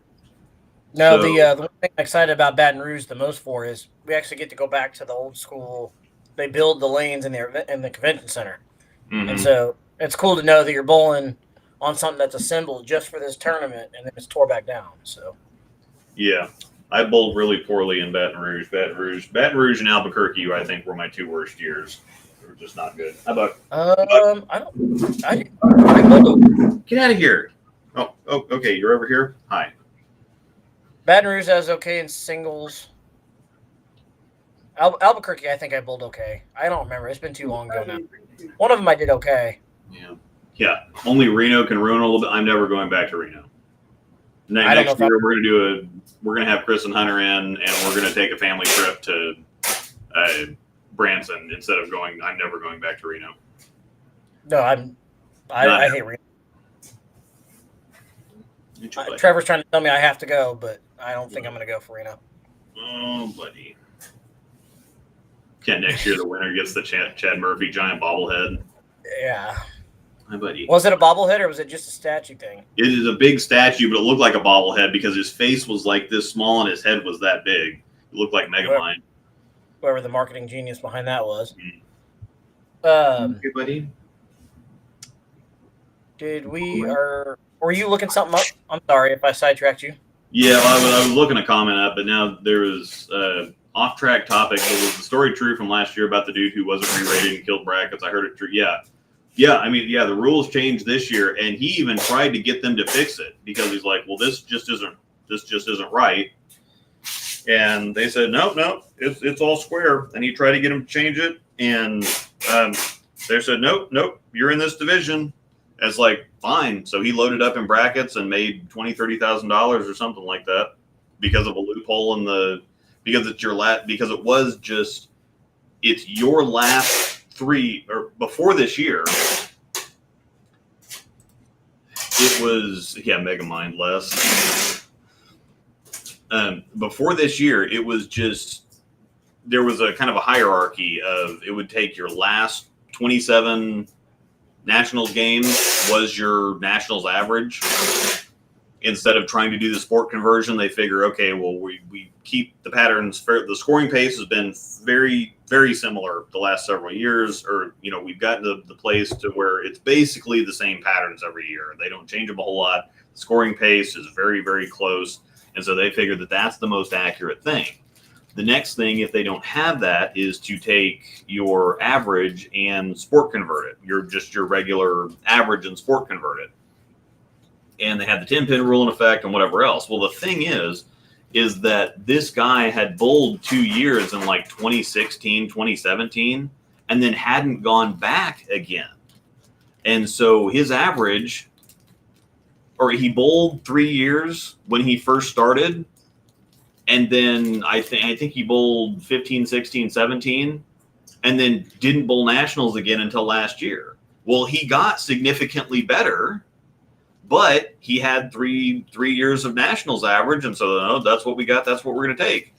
No, the one thing I'm excited about Baton Rouge the most for is we actually get to go back to the old school. They build the lanes in the convention center, and so it's cool to know that you're bowling on something that's assembled just for this tournament, and then it's tore back down. So, yeah, I bowled really poorly in Baton Rouge. Baton Rouge and Albuquerque, I think, were my 2 worst years. They were just not good. How about? I bowled. Get out of here. Oh, okay. You're over here. Hi. Baton Rouge, I was okay in singles. Albuquerque, I think I bowled okay. I don't remember. It's been too long ago now. One of them I did okay. Yeah. Only Reno can ruin a little bit. I'm never going back to Reno. Next year we're gonna have Chris and Hunter in, and we're gonna take a family trip to Branson instead of going. I'm never going back to Reno. No, I hate Reno. Trevor's trying to tell me I have to go, but I don't think I'm going to go for Reno. Oh, buddy. Next year the winner gets the Chad Murphy giant bobblehead. Yeah. My buddy. Was it a bobblehead or was it just a statue thing? It is a big statue, but it looked like a bobblehead because his face was like this small and his head was that big. It looked like Whoever the marketing genius behind that was. Hey, buddy. Were you looking something up? I'm sorry if I sidetracked you. Yeah, well, I was looking a comment up, but now there was off-track topic. But was the story true from last year about the dude who wasn't re-rated and killed brackets? I heard it true. Yeah. I mean, the rules changed this year, and he even tried to get them to fix it because he's like, well, this just isn't right. And they said, no, it's all square. And he tried to get them to change it, and they said, nope, you're in this division. It's like, fine. So he loaded up in brackets and made $20,000-$30,000 or something like that because of a loophole because it's your last three, or before this year, it was, mega mind less. Before this year, it was just, there was a kind of a hierarchy of, it would take your last 27 Nationals games was your Nationals average. Instead of trying to do the sport conversion, they figure, okay, well, we keep the patterns fair. The scoring pace has been very, very similar the last several years, or, we've gotten to the place to where it's basically the same patterns every year. They don't change them a whole lot. The scoring pace is very, very close. And so they figure that that's the most accurate thing. The next thing, if they don't have that, is to take your average and sport convert it. Your regular average and sport convert it. And they had the 10-pin rule in effect and whatever else. Well, the thing is that this guy had bowled 2 years in like 2016, 2017, and then hadn't gone back again. And so his average, or he bowled 3 years when he first started, and then I think he bowled 15, 16, 17, and then didn't bowl Nationals again until last year. Well, he got significantly better, but he had three years of Nationals average, and so that's what we got. That's what we're going to take.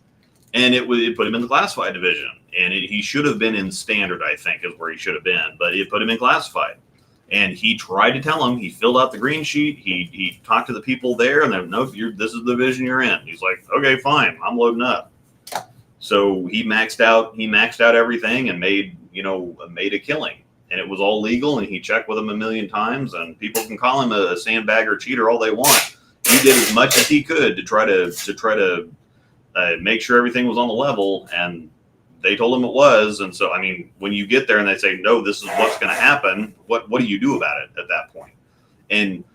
And it put him in the classified division, and he should have been in standard, I think, is where he should have been, but it put him in classified. And he tried to tell him. He filled out the green sheet. He talked to the people there, and they're, no, this is the division you're in. He's like, okay, fine, I'm loading up. So he maxed out everything and made a killing. And it was all legal, and he checked with them a million times, and people can call him a sandbagger cheater all they want. He did as much as he could to try to make sure everything was on the level, and they told him it was. And so, I mean, when you get there and they say, no, this is what's going to happen, what do you do about it at that point? And,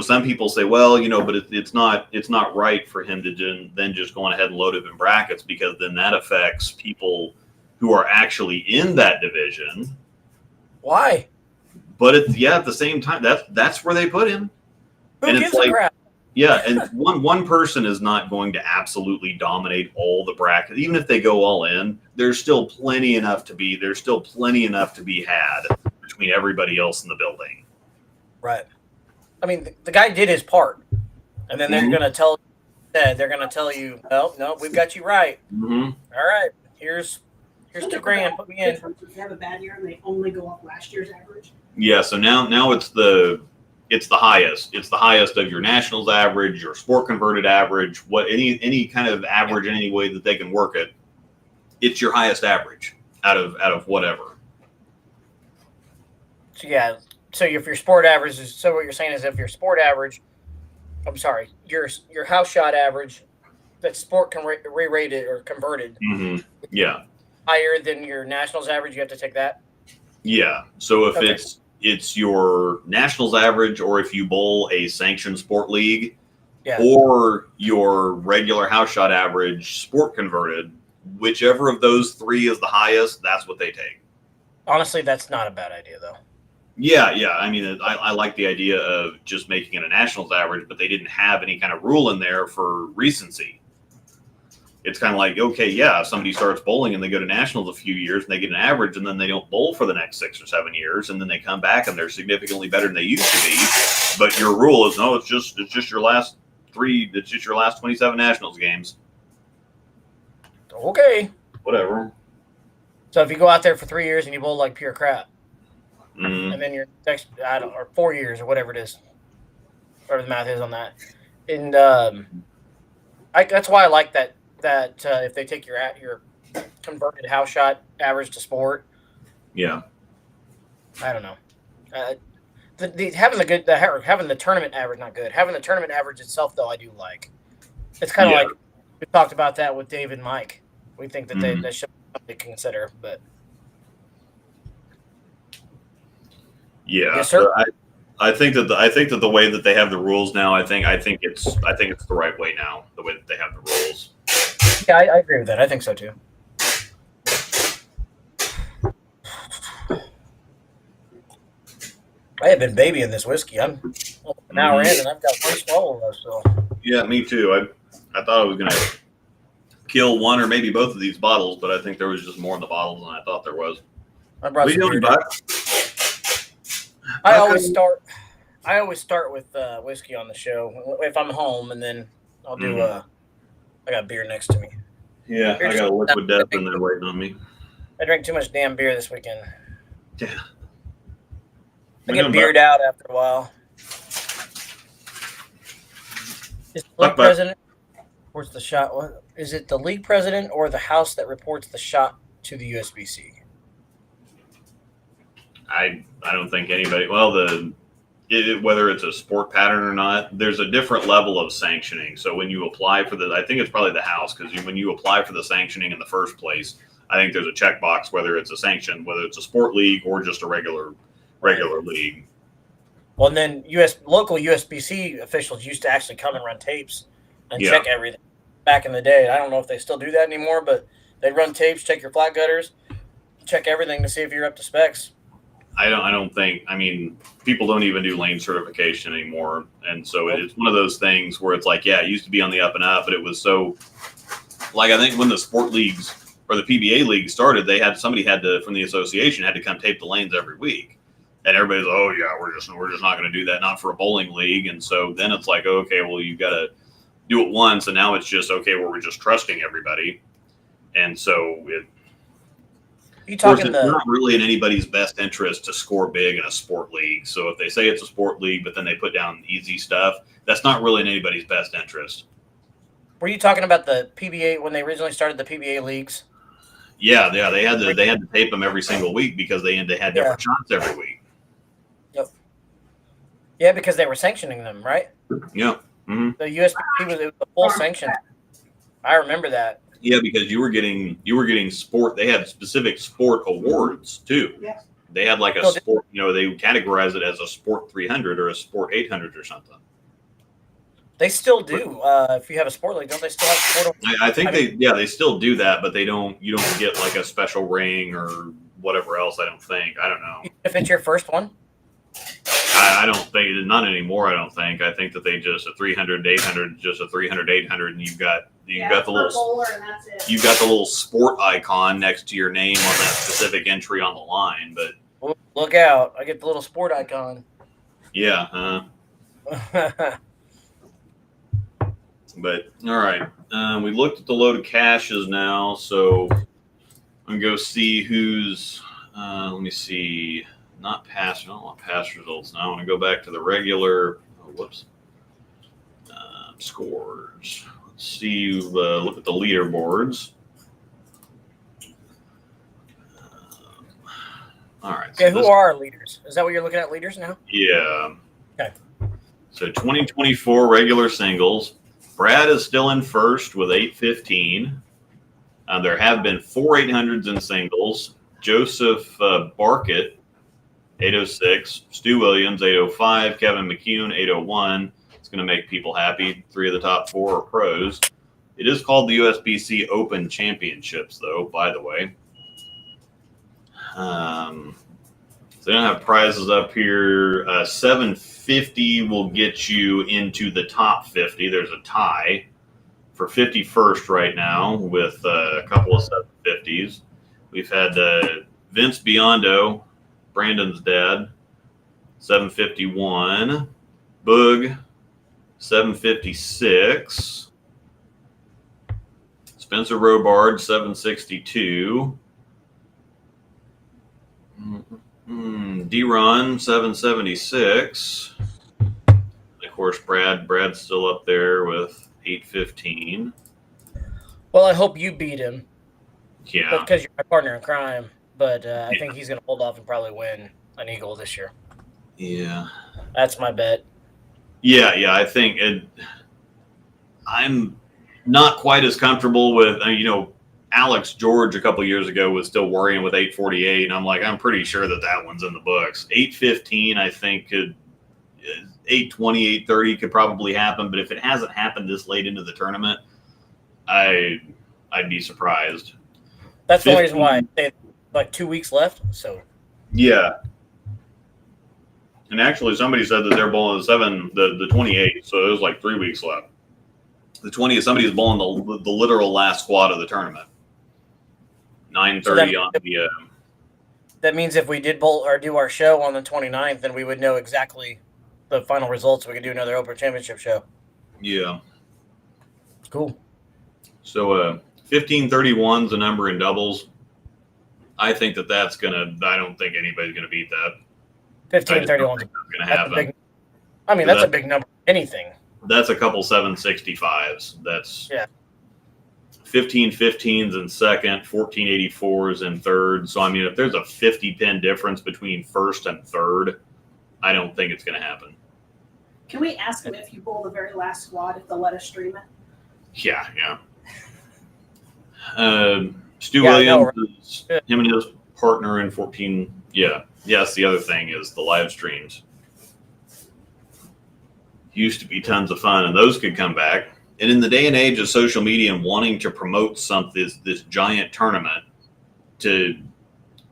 some people say, well, but it's not right for him to then just go on ahead and load it in brackets, because then that affects people who are actually in that division. Why? But at the same time, that's where they put him. Who and gives it's like, a crap? Yeah, and one person is not going to absolutely dominate all the brackets. Even if they go all in, there's still plenty enough to be had between everybody else in the building. Right. I mean, the guy did his part, and then they're going to tell you, no, we've got you right. Mm-hmm. All right, here's $2,000. Put me in. If you have a bad year and they only go off last year's average. Yeah. So now it's the highest. It's the highest of your Nationals average, your sport converted average, any kind of average in any way that they can work it. It's your highest average out of whatever. So yeah. So if your sport average is, so what you're saying is if your sport average, I'm sorry, your house shot average, that sport can re-rated or converted. Mm-hmm. Yeah. Higher than your Nationals average, you have to take that. Yeah. So if it's your Nationals average, or if you bowl a sanctioned sport league, or your regular house shot average sport converted, whichever of those three is the highest, that's what they take. Honestly, that's not a bad idea, though. Yeah. I mean, I like the idea of just making it a Nationals average, but they didn't have any kind of rule in there for recency. It's kind of like, okay, if somebody starts bowling and they go to Nationals a few years and they get an average, and then they don't bowl for the next 6 or 7 years, and then they come back and they're significantly better than they used to be. But your rule is, no, it's just your last 27 Nationals games. Okay. Whatever. So if you go out there for 3 years and you bowl like pure crap, mm-hmm. and then your next, or 4 years or whatever it is, whatever the math is on that, and that's why I like that if they take your converted house shot average to sport. Yeah. I don't know. having the tournament average not good. Having the tournament average itself though, I do like. It's kind of like we talked about that with Dave and Mike. We think that they should be something to consider, but yeah, yes, sir. I think that the way that they have the rules now, I think it's the right way now. The way that they have the rules. Yeah, I agree with that. I think so too. I have been babying this whiskey. I'm an hour in, and I've got one swallow left. So yeah, me too. I thought I was gonna kill one or maybe both of these bottles, but I think there was just more in the bottles than I thought there was. I brought some beer down. I always start with whiskey on the show if I'm home, and then I'll do I got beer next to me. Yeah, I got a liquid death in there waiting on me. I drank too much damn beer this weekend. Yeah. I get beered out after a while. Is the league president reports the shot? What is it? The league president or the house that reports the shot to the USBC? I don't think anybody. Well, whether it's a sport pattern or not, there's a different level of sanctioning. So when you apply for I think it's probably the house, because when you apply for the sanctioning in the first place, I think there's a checkbox whether it's a sanction, whether it's a sport league or just a regular league. Well, and then local USBC officials used to actually come and run tapes and check everything back in the day. I don't know if they still do that anymore, but they'd run tapes, check your flat gutters, check everything to see if you're up to specs. I don't think. I mean, people don't even do lane certification anymore, and so it's one of those things where it's like, yeah, it used to be on the up and up, but it was so. Like I think when the sport leagues or the PBA league started, somebody from the association had to come tape the lanes every week, and everybody's oh yeah, we're just not going to do that, not for a bowling league, and so then it's like okay, well you got to do it once, and now it's just okay, well we're just trusting everybody, and so it's not really in anybody's best interest to score big in a sport league. So if they say it's a sport league, but then they put down easy stuff, that's not really in anybody's best interest. Were you talking about the PBA when they originally started the PBA leagues? Yeah, they had to tape them every single week because they had different shots every week. Yep. Yeah, because they were sanctioning them, right? Yeah. Mm-hmm. The USBC was a full sanction. I remember that. Yeah, because you were getting sport. They had specific sport awards too. Yeah. They had like a sport. They categorize it as a sport 300 or a sport 800 or something. They still do. If you have a sport league, don't they still have sport? I think they still do that, but you don't get like a special ring or whatever else. I don't think. I don't know. If it's your first one. I don't think, not anymore. I don't think. I think that they just a 300, 800, just a 300, 800, and you've got the little sport icon next to your name on that specific entry on the line. But look out! I get the little sport icon. Yeah. But all right, we looked at the load of caches now, so I'm gonna go see who's. Let me see. Not past. I don't want past results now. I want to go back to the regular. Scores. Let's see. Look at the leaderboards. All right. Okay, who are our leaders? Is that what you're looking at, leaders now? Yeah. Okay. So 2024 regular singles. Brad is still in first with 815. There have been 4 800s in singles. Joseph Barkett, 806. Stu Williams, 805. Kevin McCune, 801. It's going to make people happy. 3 of the top 4 are pros. It is called the USBC Open Championships, though, by the way. So they don't have prizes up here. 750 will get you into the top 50. There's a tie for 51st right now with a couple of 750s. We've had Vince Biondo, Brandon's dad, 751. Boog, 756. Spencer Robard, 762. D-Ron, 776. Of course, Brad's still up there with 815. Well, I hope you beat him. Yeah. Because you're my partner in crime. But I think he's going to hold off and probably win an Eagle this year. Yeah. That's my bet. Yeah, I think I'm not quite as comfortable with, Alex George a couple years ago was still worrying with 848, and I'm like, I'm pretty sure that one's in the books. 815, I think, 820, 830 could probably happen, but if it hasn't happened this late into the tournament, I'd be surprised. That's 15, the only reason why I say like 2 weeks left. So yeah. And actually, somebody said that they're bowling the 28, so it was like 3 weeks left. The 20th, somebody's bowling the literal last squad of the tournament. 9:30 on the. That means if we did bowl or do our show on the 29th, then we would know exactly the final results. We could do another Open Championship show. Yeah. Cool. So 1531's a number in doubles. I think that's gonna. I don't think anybody's gonna beat that. 1531 is gonna happen. That's a big number. Anything. That's a couple 765s. That's 1515s in second, 1484s in third. So if there's a 50 pin difference between first and third, I don't think it's going to happen. Can we ask them if you bowl the very last squad if they'll let us stream it? Yeah. Stu Williams, him and his partner in 14. Yeah. Yes, the other thing is the live streams. Used to be tons of fun, and those could come back. And in the day and age of social media and wanting to promote this giant tournament to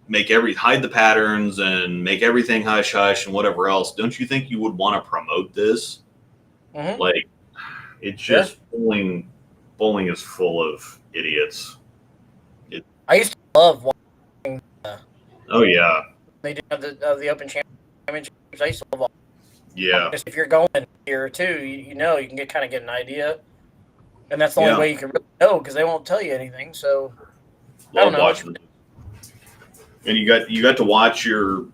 make hide the patterns and make everything hush hush and whatever else, don't you think you would want to promote this? Mm-hmm. Like, it's just bowling is full of idiots. I used to love watching. Oh yeah. They did the Open Championships. I used to love. Yeah. If you're going here too, you can get an idea, and that's the only way you can really know because they won't tell you anything. So I don't know. And you got to watch your,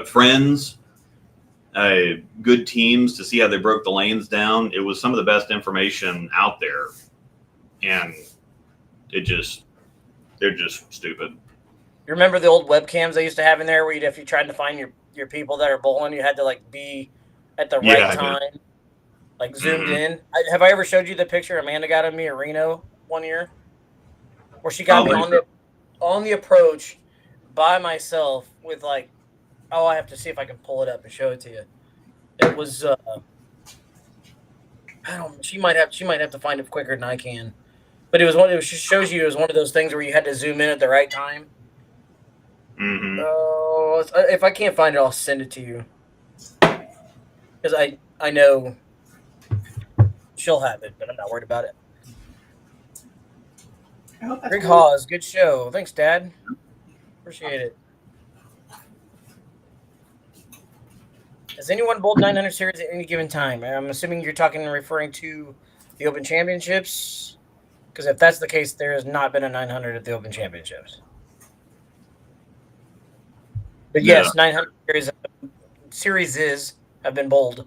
friends, good teams to see how they broke the lanes down. It was some of the best information out there, and they're just stupid. You remember the old webcams they used to have in there, where if you tried to find your people that are bowling, you had to be at the right time, zoomed in. Have I ever showed you the picture Amanda got of me at Reno one year, where she got me on the approach by myself with I have to see if I can pull it up and show it to you. It was she might have to find it quicker than I can, but it just shows you it was one of those things where you had to zoom in at the right time. Mm-hmm. Oh, if I can't find it, I'll send it to you. Because I know she'll have it, but I'm not worried about it. Greg Hawes, good show. Thanks, Dad. Appreciate it. Has anyone bowled 900 series at any given time? I'm assuming you're referring to the Open Championships. Because if that's the case, there has not been a 900 at the Open Championships. But yes, 900 series have been bowled.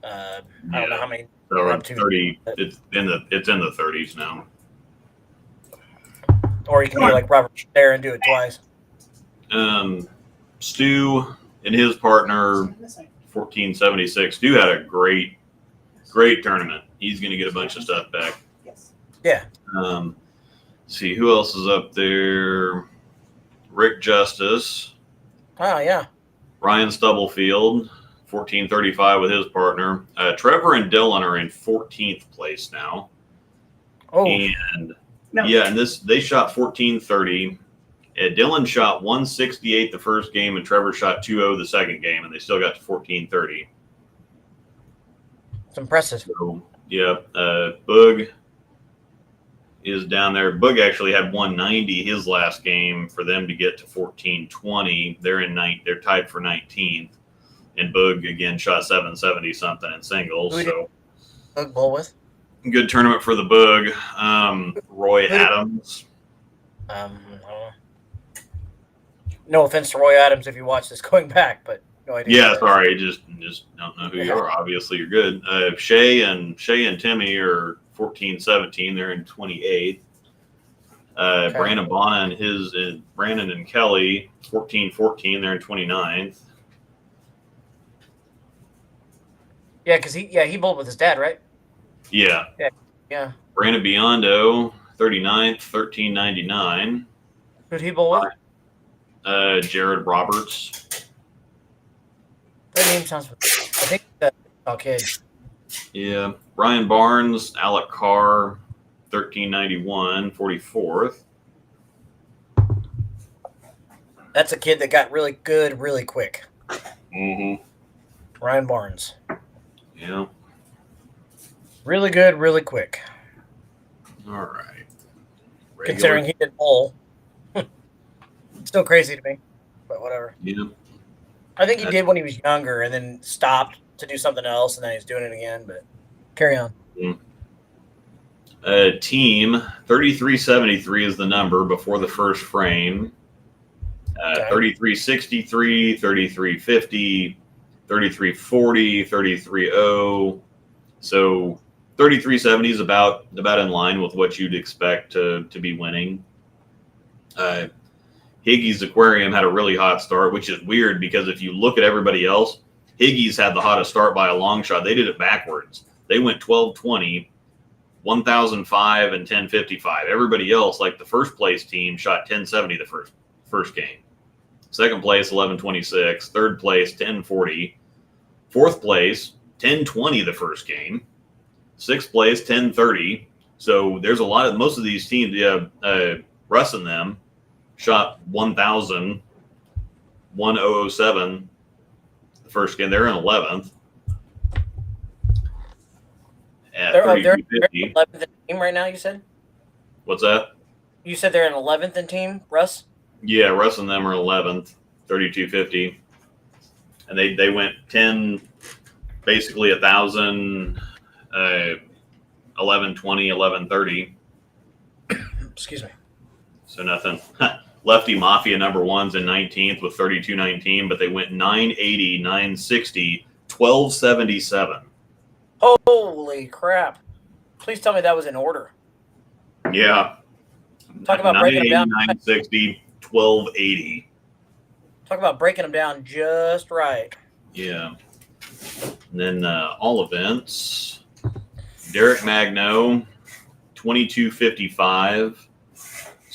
I don't know how many. Around 30. It's in the 30s now. Or you can be like Robert there and do it twice. Stu and his partner, 1476. Stu had a great tournament. He's going to get a bunch of stuff back. Yes. Yeah. See who else is up there. Rick Justice. Oh, yeah. Ryan Stubblefield, 1435 with his partner. Trevor and Dylan are in 14th place now. Oh. And they shot 1430. Dylan shot 168 the first game, and Trevor shot 2-0 the second game, and they still got to 1430. It's impressive. So, Boog is down there. Boog actually had 190 his last game for them to get to 1420. They're tied for 19th, and Boog again shot 770 something in singles. Who so Boog bowl with? Good tournament for the Boog. Roy Adams. No offense to Roy Adams if you watch this going back, but no idea. Yeah, sorry, just don't know who you are. Obviously, you're good. Shay and Timmy are 14-17. They're in 28th. Brandon Bonner and Brandon and Kelly 14-14. They're in 29th. Yeah, because he bowled with his dad, right? Yeah. Yeah. Brandon Biondo, 39th, 1399. Who'd he bowl with? Jared Roberts. That name sounds. I think that kid. Yeah. Ryan Barnes, Alec Carr, 1391, 44th. That's a kid that got really good really quick. Mm-hmm. Ryan Barnes. Yeah. Really good, really quick. All right. Considering he did bowl. Still crazy to me, but whatever. Yeah. I think he did when he was younger and then stopped to do something else, and then he's doing it again, but carry on. Team 3373 is the number before the first frame. 3363, 3350, 3340, 330. So 3370 is about in line with what you'd expect to be winning. Higgy's Aquarium had a really hot start, which is weird because if you look at everybody else, Higgy's had the hottest start by a long shot. They did it backwards. They went 1220, 1005, and 1055. Everybody else, like the first place team, shot 1070 the first game. Second place, 1126. Third place, 1040. Fourth place, 1020 the first game. Sixth place, 1030. So there's most of these teams, Russ and them, shot 1,000, 1007 the first game. They're in 11th. At They're 3250. 11th in team right now, you said? What's that? You said they're in 11th in team, Russ? Yeah, Russ and them are 11th, 3250. And they went 10, basically 1,000, 1120, 1130. Excuse me. So nothing. Lefty Mafia number one's in 19th with 3219, but they went 980, 960, 1277. Holy crap. Please tell me that was in order. Yeah. Talk about breaking them down. 960, 1280. Talk about breaking them down just right. Yeah. And then all events. Derek Magno, 2255.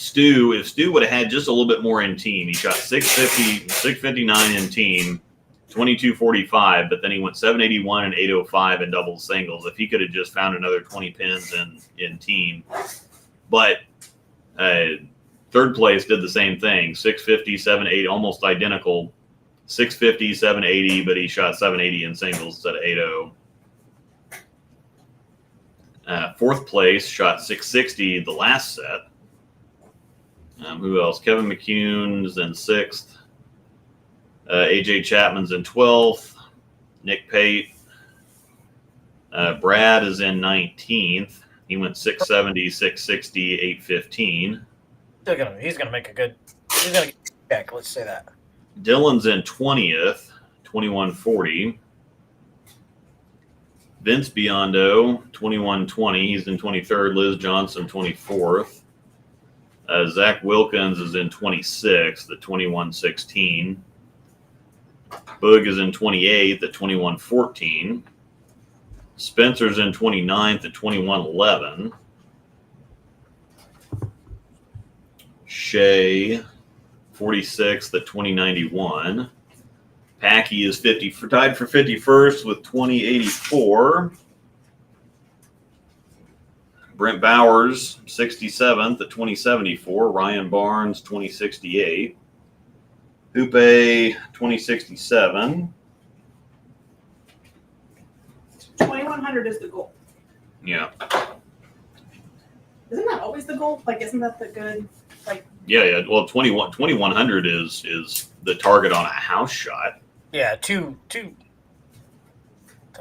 If Stu would have had just a little bit more in team, he shot 650, 659 in team, 2245, but then he went 781 and 805 in doubles singles. If he could have just found another 20 pins in team. But third place did the same thing, 650, 780, almost identical. 650, 780, but he shot 780 in singles instead of 80. Fourth place shot 660 the last set. Who else? Kevin McCune's in 6th. AJ Chapman's in 12th. Nick Pate. Brad is in 19th. He went 670, 660, 815. He's going to make a good. He's going to get back. Let's say that. Dylan's in 20th, 2140. Vince Biondo, 2120. He's in 23rd. Liz Johnson, 24th. Zach Wilkins is in 26th at 2116. Boog is in 28th at 2114. Spencer's in 29th at 2111. Shea, 46th at 2091. Packy is tied for 51st with 2084. Brent Bowers, 67th at 2074. Ryan Barnes, 2068. Hoope, 2067. 2,100 is the goal. Yeah. Isn't that always the goal? Like, isn't that the good? Like. Yeah. Well, 2,100 is the target on a house shot. Yeah, two.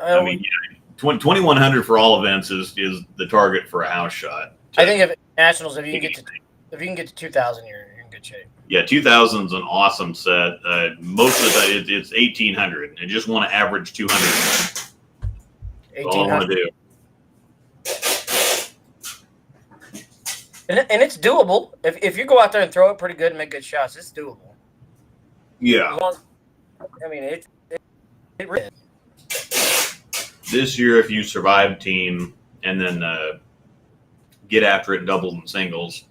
I mean, yeah, 2,100 for all events is the target for a house shot. I think if nationals, if you can get to 2,000, you're in good shape. Yeah, 2,000 is an awesome set. Most of the it's 1,800. I just want to average 200. That's all I want to do. And it's doable. If you go out there and throw it pretty good and make good shots, it's doable. Yeah. I mean, it really is. This year, if you survive team and then get after it in doubles and singles,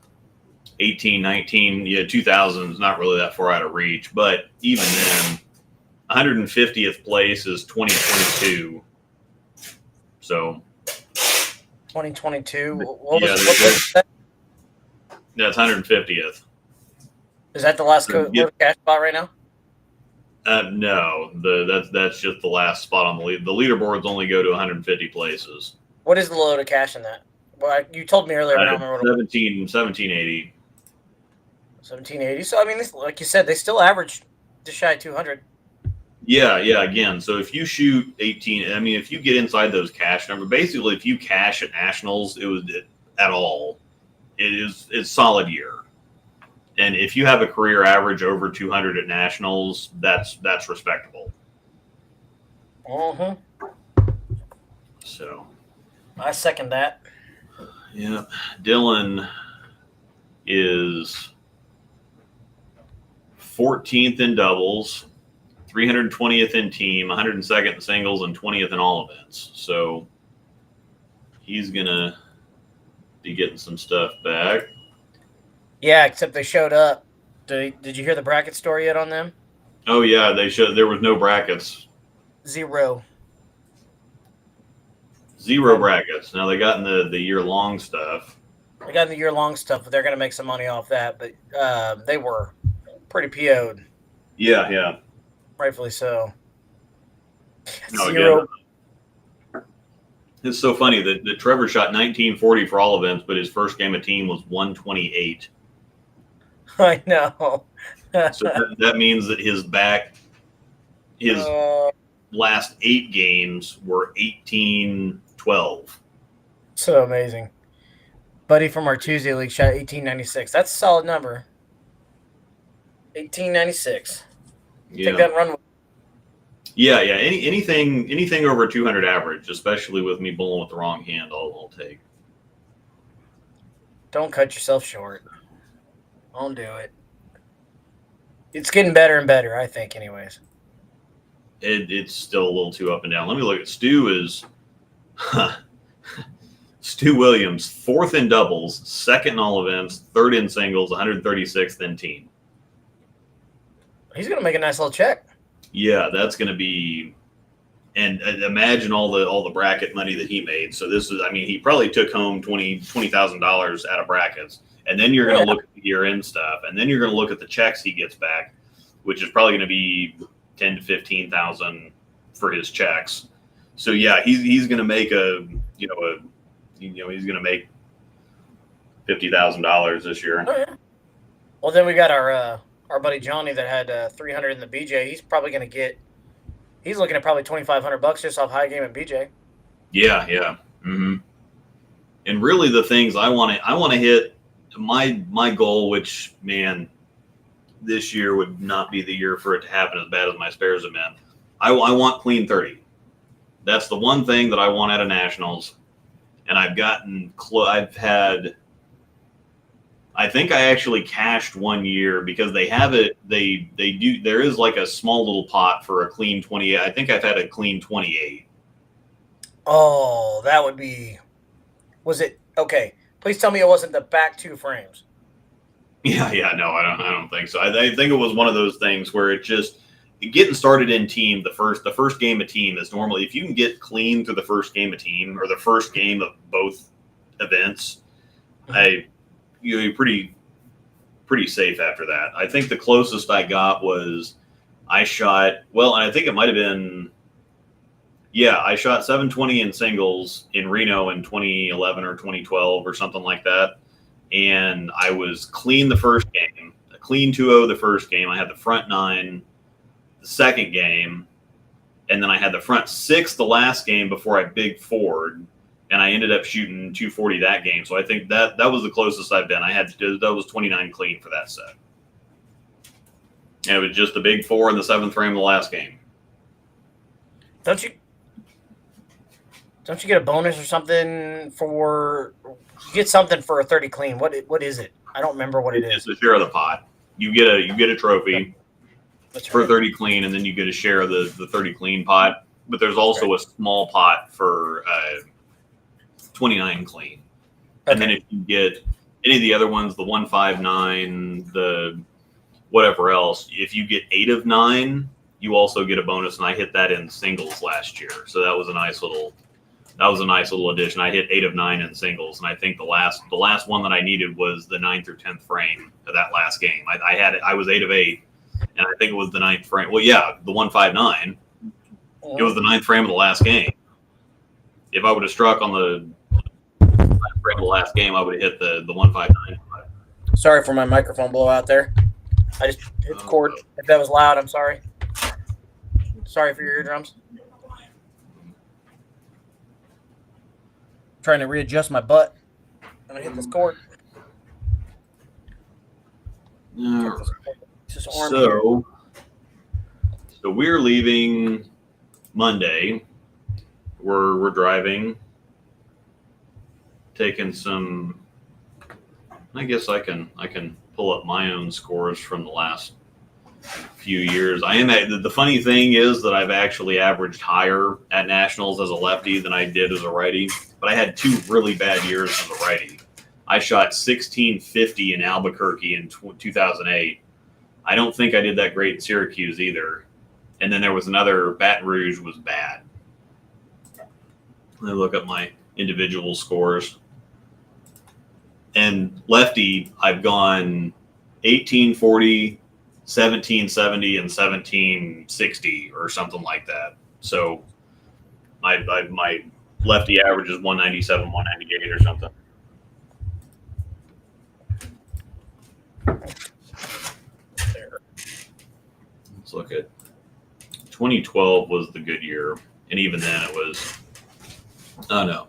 18, 19, 2000 is not really that far out of reach. But even then, 150th place is 2022. So 2022. That's 150th. Is that the last cash spot right now? No, that's just the last spot on the lead. The leaderboards only go to 150 places. What is the load of cash in that? Well, you told me earlier, but I don't remember. 1780. 1780. So I mean, like you said, they still average just shy of 200. Yeah. Again, so if you shoot 18, I mean, if you get inside those cash numbers, basically, if you cash at nationals, it's solid year. And if you have a career average over 200 at nationals, that's respectable. So, I second that. Yeah, Dylan is 14th in doubles, 320th in team, 102nd in singles, and 20th in all events. So he's gonna be getting some stuff back. Yeah, except they showed up. Did you hear the bracket story yet on them? Oh yeah, they showed there was no brackets. Zero brackets. Now they got in the year-long stuff. They got in the year-long stuff, but they're going to make some money off that. But they were pretty PO'd. Yeah. Rightfully so. No, Zero. Again, it's so funny that Trevor shot 1940 for all events, but his first game of team was 128. I know. So that means that his last 8 games were 18-12. So amazing. Buddy from our Tuesday league shot 1896. That's a solid number. 1896. Yeah. Take that and run with it. Yeah. Anything over 200 average, especially with me bowling with the wrong hand, I'll take. Don't cut yourself short. Don't do it. It's getting better and better, I think, anyways. It's still a little too up and down. Let me look at Stu is Stu Williams, 4th in doubles, 2nd in all events, 3rd in singles, 136th in team. He's going to make a nice little check. Yeah, that's going to be, and imagine all the bracket money that he made. So this is, I mean, he probably took home $20,000 out of brackets, and then you're going to look at the year-end stuff, and then you're going to look at the checks he gets back, which is probably going to be 10 to 15,000 for his checks. So yeah, he's going to make he's going to make $50,000 this year. Oh, yeah. Well, then we got our buddy Johnny that had 300 in the BJ. He's probably going to get. He's looking at probably $2,500 just off high game at BJ. Yeah. Mm-hmm. And really, the things I want to hit my goal, which man, this year would not be the year for it to happen as bad as my spares have been. I want clean 30. That's the one thing that I want out of nationals, and I've gotten close. I think I actually cashed one year because they have it. They do. There is like a small little pot for a clean 28. I think I've had a clean 28. Oh, that would be. Was it okay? Please tell me it wasn't the back 2 frames. Yeah. No, I don't think so. I think it was one of those things where it just getting started in team. The first game of team is normally if you can get clean through the first game of team or the first game of both events. You're pretty safe after that. I think the closest I got was I shot, well, and I think it might have been, I shot 720 in singles in Reno in 2011 or 2012 or something like that. And I was clean the first game, a clean 2-0 the first game. I had the front 9 the second game, and then I had the front 6 the last game before I big forward. And I ended up shooting 240 that game. So I think that was the closest I've been. That was 29 clean for that set. And it was just the big 4 in the 7th frame of the last game. Don't you get a bonus or something for you get something for a 30 clean? What is it? I don't remember what it is. It's a share of the pot. You get a trophy That's for right. 30 clean, and then you get a share of the 30 clean pot. but there's also a small pot for 29 clean. And then if you get any of the other ones, the 159, the whatever else, if you get 8 of 9, you also get a bonus. And I hit that in singles last year, so that was a nice little addition. I hit 8 of 9 in singles, and I think the last one that I needed was the 9th or 10th frame of that last game. I was 8 of 8, and I think it was the 9th frame. Well, yeah, the 159. It was the 9th frame of the last game. If I would have struck on the 9th frame of the last game, I would have hit the 159. Sorry for my microphone blowout there. I just hit the cord. If that was loud, I'm sorry. Sorry for your eardrums. Trying to readjust my butt. I'm gonna hit this cord. So we're leaving Monday. We're driving, taking some. I guess I can pull up my own scores from the last few years. The funny thing is that I've actually averaged higher at nationals as a lefty than I did as a righty, but I had 2 really bad years as a righty. I shot 1650 in Albuquerque in 2008. I don't think I did that great in Syracuse either. And then there was another, Baton Rouge was bad. I look up my individual scores. And lefty, I've gone 1840, 1770, and 1760 or something like that. So my lefty average is 197, 198 or something. There. Let's look at 2012 was the good year, and even then it was. Oh no,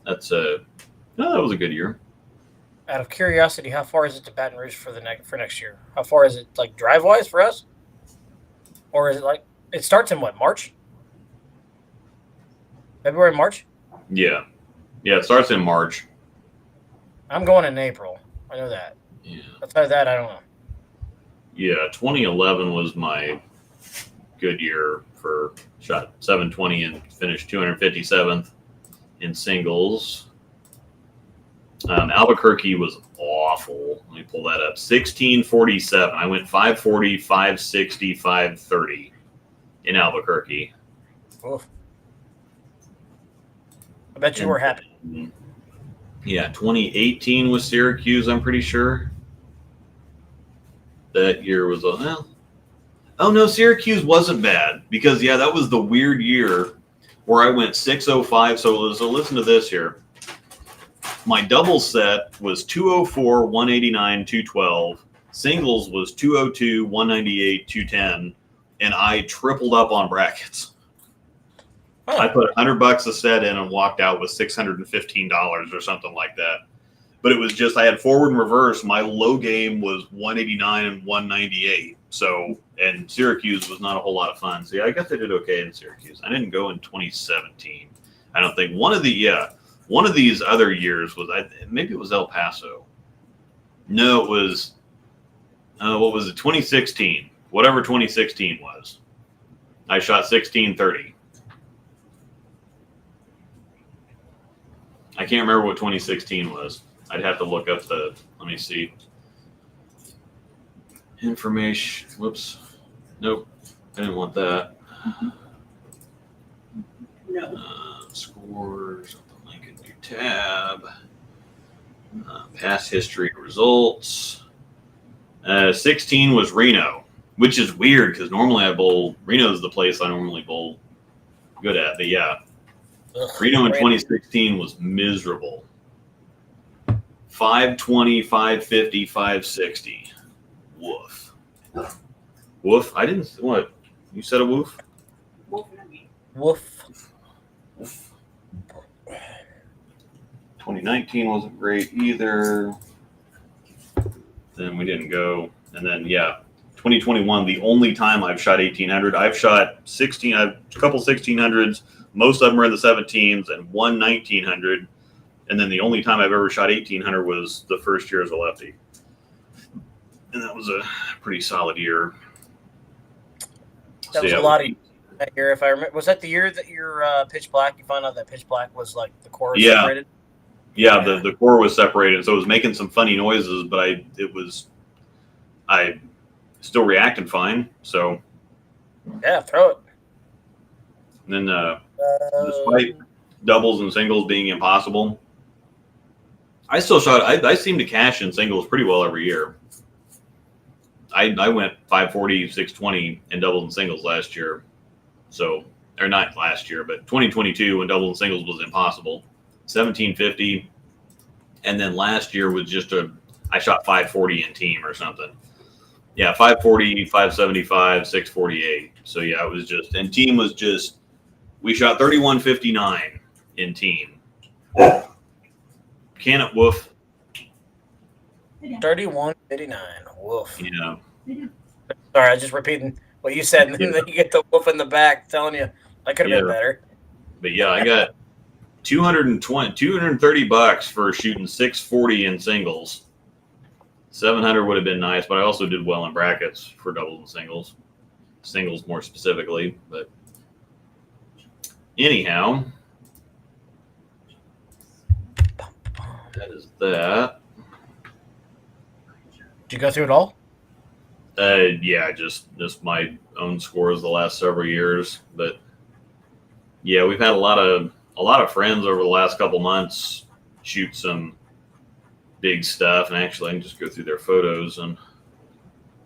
that was a good year. Out of curiosity, how far is it to Baton Rouge for next year? How far is it, like, drive wise for us, or is it like it starts in what, March? February, March? Yeah, it starts in March. I'm going in April. I know that. Yeah. Outside of that, I don't know. Yeah, 2011 was my good year for shot 720 and finished 257th in singles. Albuquerque was awful. Let me pull that up. 1647. I went 540, 560, 530 in Albuquerque. Oof. I bet you were happy. Yeah, 2018 was Syracuse, I'm pretty sure. That year was oh no, Syracuse wasn't bad because that was the weird year where I went 605. So listen to this here. My double set was 204, 189, 212. Singles was 202, 198, 210, and I tripled up on brackets. I put $100 a set in and walked out with $615 or something like that. But it was just, I had forward and reverse. My low game was 189 and 198. So, and Syracuse was not a whole lot of fun. So, I guess I did okay in Syracuse. I didn't go in 2017. I don't think one of these other years was, maybe it was El Paso. No, it was, what was it? 2016. Whatever 2016 was. I shot 1630. I can't remember what 2016 was. I'd have to look up let me see. Information. Whoops. Nope. I didn't want that. No. Scores. Link in new tab. Past history results. 16 was Reno, which is weird because normally I bowl. Reno's the place I normally bowl good at. But yeah. Reno in 2016 was miserable. 520, 550, 560. Woof. Woof? I didn't. What? You said a woof? Woof. 2019 wasn't great either. Then we didn't go. And then, 2021, the only time I've shot 1800. I've shot 16, a couple 1600s. Most of them are in the 17s and one 1900. And then the only time I've ever shot 1800 was the first year as a lefty. And that was a pretty solid year. That was a lot of that year. If I remember, was that the year that your pitch black? You found out that pitch black was like the core was separated. Yeah, the core was separated, so it was making some funny noises, but I still reacted fine. So yeah, throw it. And then despite doubles and singles being impossible, I still shot. I seem to cash in singles pretty well every year. I went 540, 620 in doubles and singles last year. So, or not last year, but 2022 when doubles and singles was impossible. 1750. And then last year was just I shot 540 in team or something. Yeah, 540, 575, 648. So yeah, it was just, and team was just, we shot 3159 in team. Can it woof? 3159. Woof. Yeah. Sorry, I was just repeating what you said, and then you get the woof in the back telling you I could have been better. But yeah, I got $230 for shooting 640 in singles. 700 would have been nice, but I also did well in brackets for doubles and singles more specifically. But anyhow, that is that. Did you go through it all? Yeah, just my own scores the last several years. But yeah, we've had a lot of friends over the last couple months shoot some big stuff, and actually I can just go through their photos and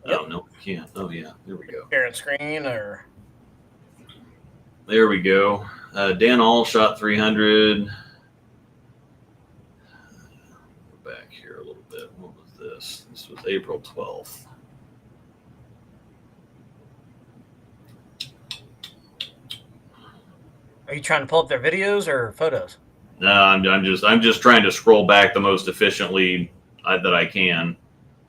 oh no, we can't. Oh yeah, there we go. Sharing screen or there we go. Dan All shot 300. Go back here a little bit. What was this? This was April 12th. are you trying to pull up their videos or photos? No, I'm just trying to scroll back the most efficiently that I can,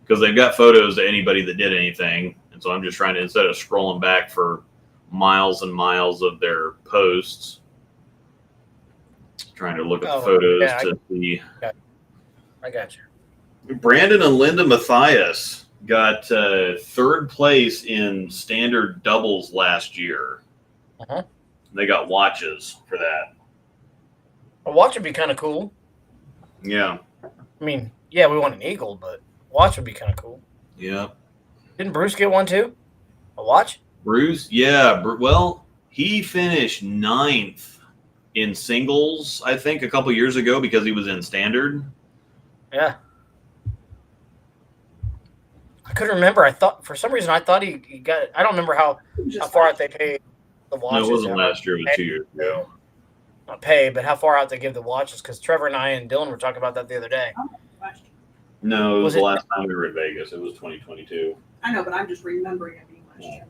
because they've got photos of anybody that did anything, and so I'm just trying to, instead of scrolling back for miles and miles of their posts, trying to look at the photos to see. I got you. Brandon and Linda Mathias got third place in standard doubles last year. Uh-huh. They got watches for that. A watch would be kind of cool. Yeah. I mean, yeah, we want an eagle, but watch would be kind of cool. Yeah. Didn't Bruce get one too? A watch? Bruce, yeah. Well, he finished 9th in singles, I think, a couple years ago because he was in standard. Yeah. I couldn't remember. I thought, for some reason, I thought he got it. I don't remember how far out they paid the watches. No, it wasn't last year. It was 2 years ago. Not pay, but how far out they give the watches? Because Trevor and I and Dylan were talking about that the other day. No, it was the last time we were in Vegas. It was 2022. I know, but I'm just remembering it being last year.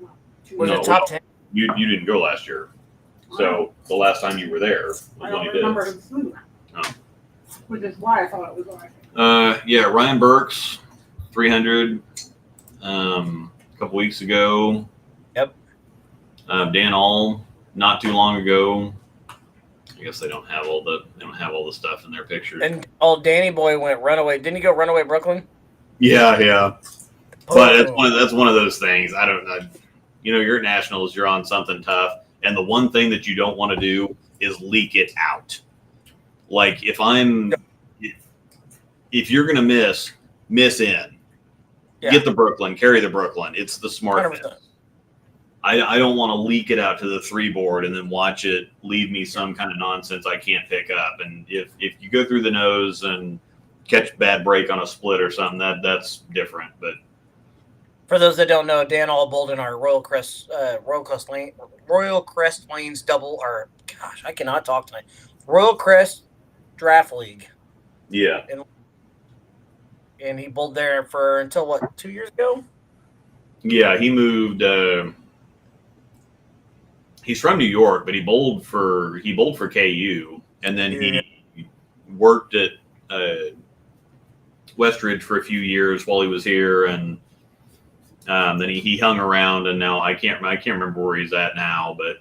Was it top 10? You didn't go last year. So the last time you were there was I when don't you did. remember him doing that. Oh. Which is why I thought it was last year. Yeah, Ryan Burks, 300 a couple weeks ago. Yep. Dan All, not too long ago. I guess they don't have all the stuff in their pictures. And Danny Boy went Runaway. Didn't he go Runaway Brooklyn? Yeah. But that's one of those things. I don't know. You're at nationals. You're on something tough, and the one thing that you don't want to do is leak it out. Like if you're gonna miss in. Yeah. Get the Brooklyn, carry the Brooklyn. It's the smart miss. I don't want to leak it out to the 3 board and then watch it leave me some kind of nonsense I can't pick up. And if you go through the nose and catch a bad break on a split or something, that's different. But for those that don't know, Dan All bowled in our Royal Crest Lanes double. Or gosh, I cannot talk tonight. Royal Crest Draft League. Yeah. And he bowled there for until what, 2 years ago? Yeah, he moved. He's from New York, but he bowled for KU, and then he worked at Westridge for a few years while he was here, and then he hung around, and now I can't remember where he's at now, but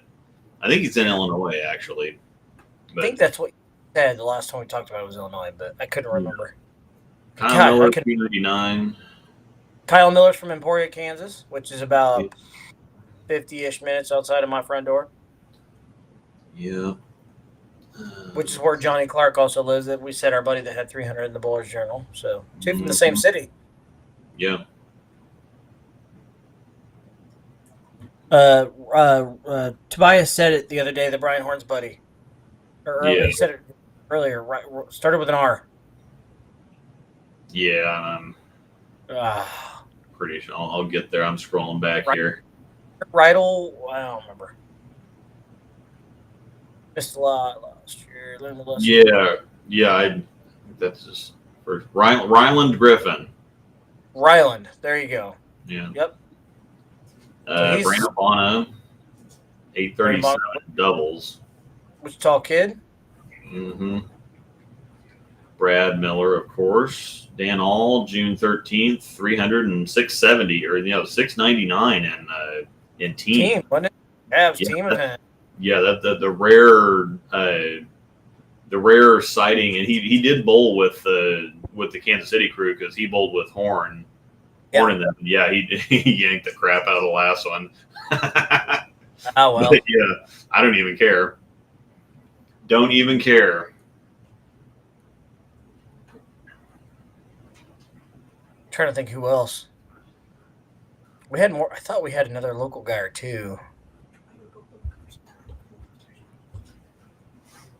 I think he's in Illinois actually. But I think that's what you said the last time we talked about it was Illinois, but I couldn't remember. Kyle Miller, 399. Kyle Miller's from Emporia, Kansas, which is about 50-ish minutes outside of my front door. Yeah. Which is where Johnny Clark also lives. That we said our buddy that had 300 in the Bowlers Journal. So two from the same city. Yeah. Tobias said it the other day. The Brian Horn's buddy. Yeah. He said it earlier. Right, started with an R. Yeah. Pretty sure I'll get there. I'm scrolling back here. Rightle. I don't remember. Missed a lot last year. Yeah. That's just first. Ryland Griffin. Ryland. There you go. Yeah. Yep. Brandon Bono, 837 doubles. Wichita kid. Mm-hmm. Brad Miller, of course. Dan All, June 13th, 300 and 670, or 699 in team. Wasn't it? Avs team event. Yeah, the rare sighting, and he did bowl with the Kansas City crew because he bowled with Horn. Yeah. Horn and them. Yeah, he yanked the crap out of the last one. Oh well. But yeah, I don't even care. Don't even care. I'm trying to think who else. We had more. I thought we had another local guy or two.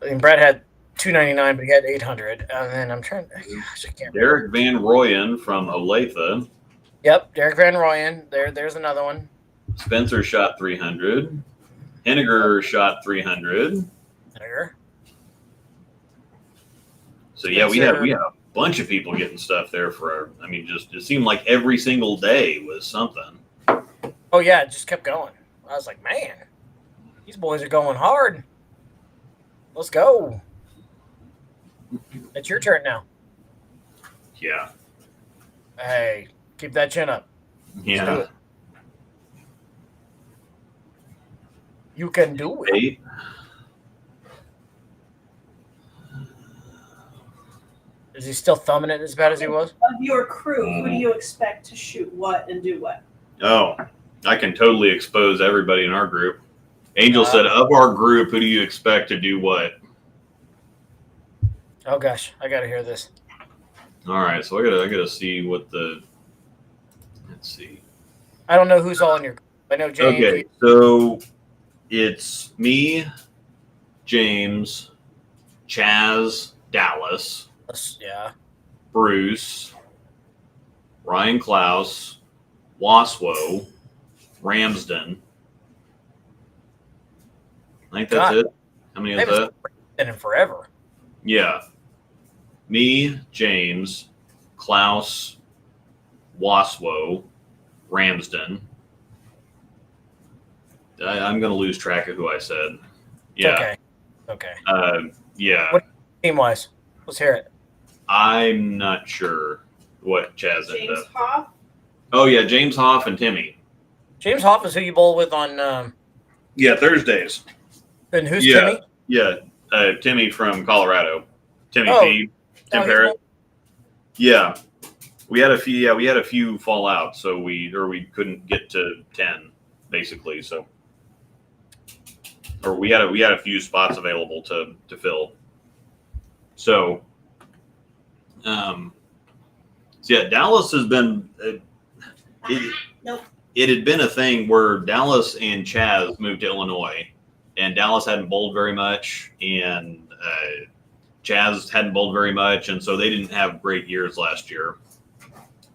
I mean, Brad had 299, but he had 800. And then I'm trying. Gosh, I can't. Derek Van Royen from Olathe. Yep, Derek Van Royen. There's another one. Spencer shot 300. Henniger shot 300. There. So yeah, we had a bunch of people getting stuff there just it seemed like every single day was something. Oh yeah, it just kept going. I was like, man, these boys are going hard. Let's go. It's your turn now. Yeah. Hey, keep that chin up. Let's do Yeah. it. You can do it. 8. Is he still thumbing it as bad as he was? Of your crew, who do you expect to shoot what and do what? Oh, I can totally expose everybody in our group. Angel said, of our group, who do you expect to do what? Oh gosh, I gotta hear this. All right, so I gotta see what let's see. I don't know who's all in your group. I know James. Okay, so it's me, James, Chaz, Dallas, Yeah. Bruce, Ryan Klaus, Waswo, Ramsden. I think that's it. How many is that? Been in forever. Yeah. Me, James, Klaus, Waswo, Ramsden. I'm going to lose track of who I said. Yeah. Okay. Yeah. What team wise? Let's hear it. I'm not sure what Chaz ended James up. Hoff? Oh, yeah. James Hoff and Timmy. James Hoff is who you bowl with on. Yeah, Thursdays. And who's Timmy? Yeah. Timmy from Colorado. Timmy Oh. P. Tim Oh, Parrott. Yeah. We had a few fall out, so we couldn't get to 10 basically. So, or we had a few spots available to fill. So, yeah, Dallas has been. Nope. It had been a thing where Dallas and Chaz moved to Illinois, and Dallas hadn't bowled very much, and Chaz hadn't bowled very much, and so they didn't have great years last year.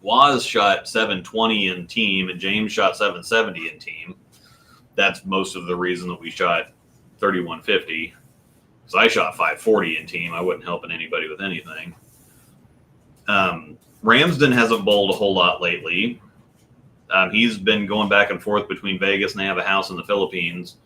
Waz shot 720 in team, and James shot 770 in team. That's most of the reason that we shot 3150. Because I shot 540 in team. I wasn't helping anybody with anything. Ramsden hasn't bowled a whole lot lately. He's been going back and forth between Vegas, and they have a house in the Philippines.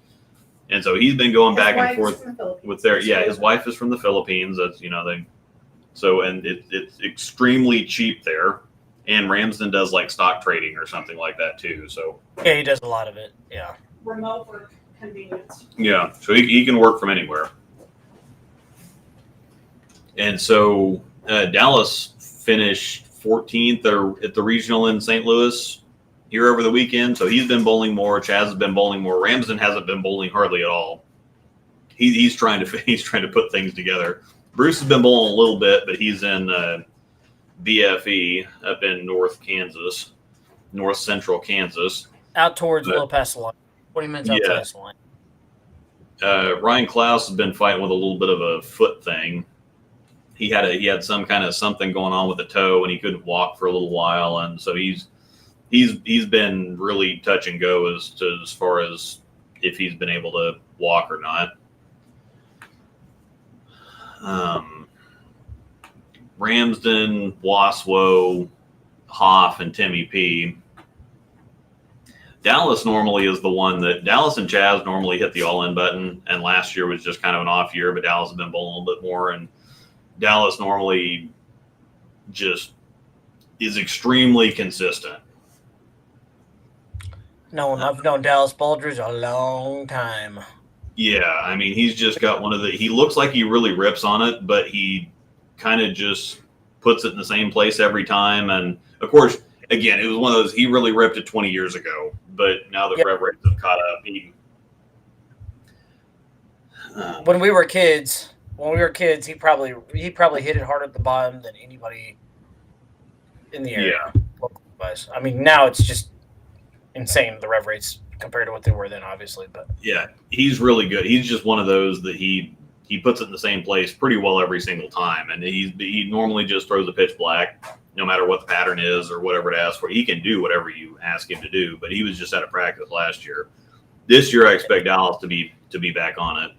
And so he's been going back and forth with his wife is from the Philippines. That's, and it's extremely cheap there. And Ramsden does like stock trading or something like that too. So Yeah, he does a lot of it. Yeah. Remote work convenience. yeah, so he can work from anywhere. And so Dallas finished 14th at the regional in St. Louis. here over the weekend, so he's been bowling more. Chaz has been bowling more. Ramsden hasn't been bowling hardly at all. He's trying to put things together. Bruce has been bowling a little bit, but he's in BFE up in north central Kansas, out towards a little past the line. 20 minutes outside the line. Ryan Klaus has been fighting with a little bit of a foot thing. He had some kind of something going on with the toe, and he couldn't walk for a little while, and so he's been really touch and go as far as if he's been able to walk or not. Ramsden, Waswo, Hoff, and Timmy P. Dallas normally is the one that Dallas and Chaz normally hit the all-in button, and last year was just kind of an off year, but Dallas has been bowling a little bit more, and Dallas normally just is extremely consistent. No, I've known Dallas Baldridge a long time. Yeah, I mean, he's just got he looks like he really rips on it, but he kind of just puts it in the same place every time. And of course, again, it was one of those, he really ripped it 20 years ago, but now the rev rates have caught up. When we were kids, he probably hit it harder at the bottom than anybody in the area. Yeah. I mean, now it's just insane, the rev rates compared to what they were then, obviously. But yeah, he's really good. He's just one of those that he puts it in the same place pretty well every single time, and he normally just throws a pitch black, no matter what the pattern is or whatever it asks for. He can do whatever you ask him to do, but he was just out of practice last year. This year, I expect Dallas to be back on it.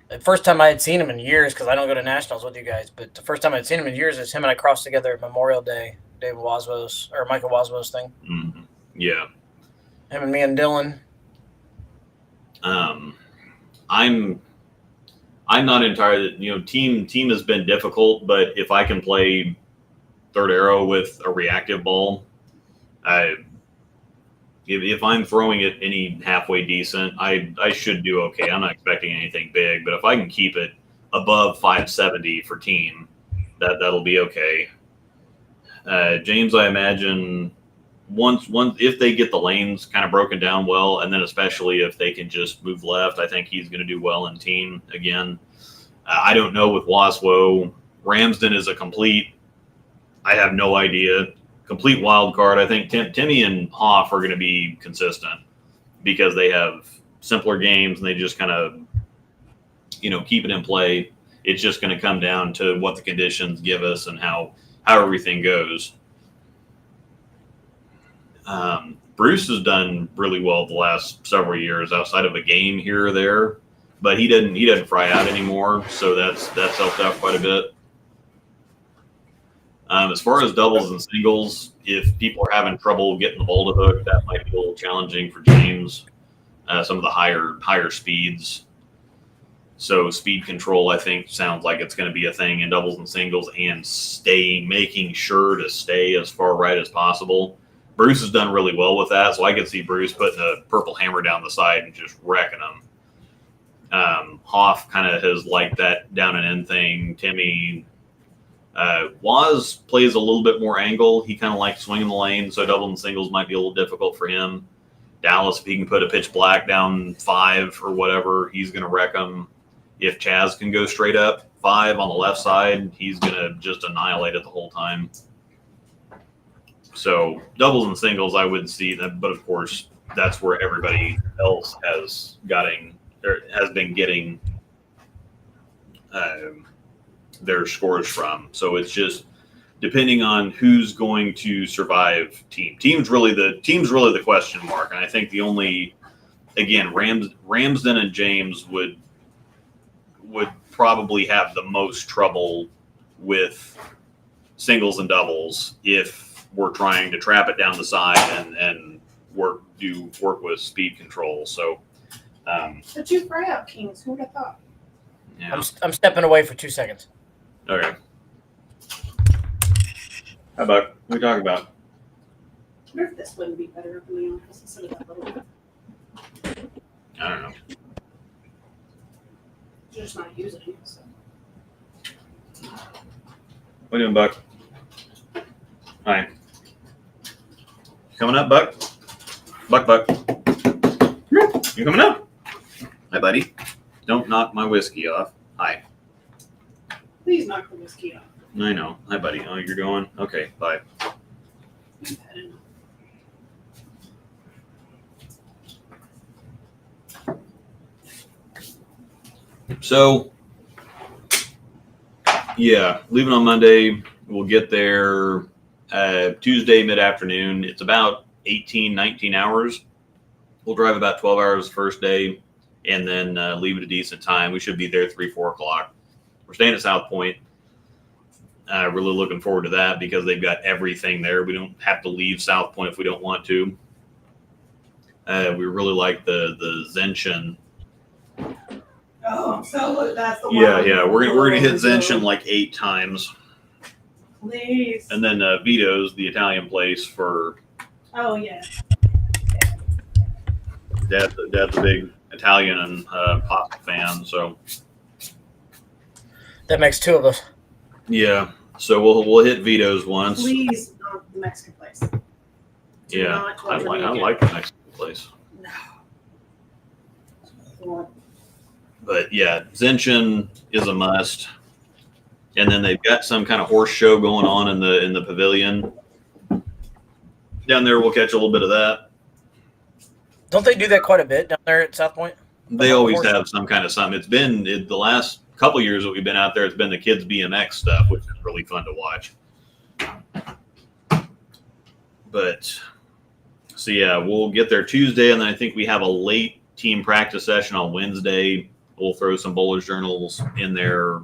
The first time I had seen him in years, because I don't go to nationals with you guys, but the first time I'd seen him in years is him and I crossed together at Memorial Day, Michael Waswos thing. Mm-hmm. Yeah. Him and me and Dylan. I'm not entirely, team has been difficult, but if I can play third arrow with a reactive ball, if I'm throwing it any halfway decent, I should do okay. I'm not expecting anything big, but if I can keep it above 570 for team, that'll be okay. James, I imagine once if they get the lanes kind of broken down well, and then especially if they can just move left, I think he's going to do well in team again. I don't know with Waswo. Ramsden is a complete, I have no idea, complete wild card. I think Timmy and Hoff are going to be consistent because they have simpler games and they just kind of, keep it in play. It's just going to come down to what the conditions give us and how everything goes. Bruce has done really well the last several years outside of a game here or there, but he doesn't fry out anymore, so that's helped out quite a bit. As far as doubles and singles, if people are having trouble getting the ball to hook, that might be a little challenging for James. Some of the higher speeds. So speed control, I think, sounds like it's going to be a thing in doubles and singles, and making sure to stay as far right as possible. Bruce has done really well with that, so I could see Bruce putting a purple hammer down the side and just wrecking them. Hoff kind of has liked that down and in thing. Timmy, Waz plays a little bit more angle. He kind of likes swinging the lane, so double and singles might be a little difficult for him. Dallas, if he can put a pitch black down 5 or whatever, he's going to wreck them. If Chaz can go straight up 5 on the left side, he's going to just annihilate it the whole time. So doubles and singles, I wouldn't see that, but of course, that's where everybody else has been getting their scores from. So it's just depending on who's going to survive team. Team's really the question mark, and I think the only, again, Ramsden and James would probably have the most trouble with singles and doubles if we're trying to trap it down the side and work with speed control. So, the 2 fry out kings. Who would have thought? Yeah. I'm stepping away for 2 seconds. Okay. How about we talk about? I wonder if this wouldn't be better up in the office instead of that little. I don't know. You're just not using it. So. What are you doing, Buck? Hi. Coming up, Buck? Buck. You coming up? Hi, buddy. Don't knock my whiskey off. Hi. Please knock the whiskey off. I know. Hi, buddy. Oh, you're going? Okay, bye. So, yeah, leaving on Monday. We'll get there Tuesday mid-afternoon. It's about 18, 19 hours. We'll drive about 12 hours the first day and then leave at a decent time. We should be there 3, 4 o'clock. We're staying at South Point. Really looking forward to that because they've got everything there. We don't have to leave South Point if we don't want to. We really like the Zenshin. Oh, so that's the one. Yeah. We're gonna hit Zenshin like 8 times. Please. And then Vito's, the Italian place for. Oh yeah. Dad's a big Italian and pasta fan, so. That makes 2 of us. Yeah, so we'll hit Vito's once. Please, not the Mexican place. Yeah, I like the Mexican place. No. But yeah, Zenshin is a must. And then they've got some kind of horse show going on in the pavilion. Down there, we'll catch a little bit of that. Don't they do that quite a bit down there at South Point? They always have some kind of something. It's been the last couple years that we've been out there. It's been the kids BMX stuff, which is really fun to watch. But so yeah, we'll get there Tuesday, and then I think we have a late team practice session on Wednesday. We'll throw some bowlers journals in there.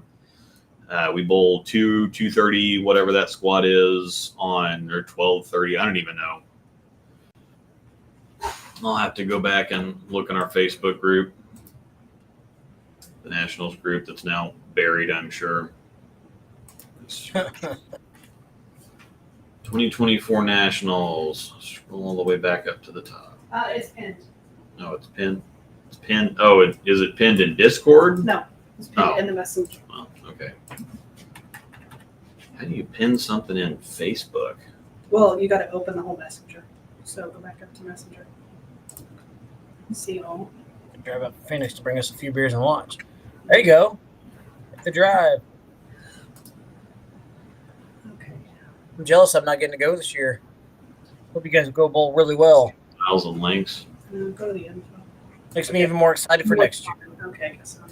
We bowl 2:30, whatever that squad is on, or 12:30. I don't even know. I'll have to go back and look in our Facebook group, the Nationals group that's now buried, I'm sure. 2024 Nationals. Scroll all the way back up to the top. It's pinned. No, it's pinned. It's pinned. Oh, is it pinned in Discord? No, it's pinned in the messenger. Oh, okay. How do you pin something in Facebook? Well, you got to open the whole messenger. So go back up to messenger. See all. Drive up to Phoenix to bring us a few beers and watch. There you go. Hit the drive. Okay. I'm jealous I'm not getting to go this year. Hope you guys go bowl really well. Files and links. Go to the info. Makes me even more excited for next year. Okay, I guess so.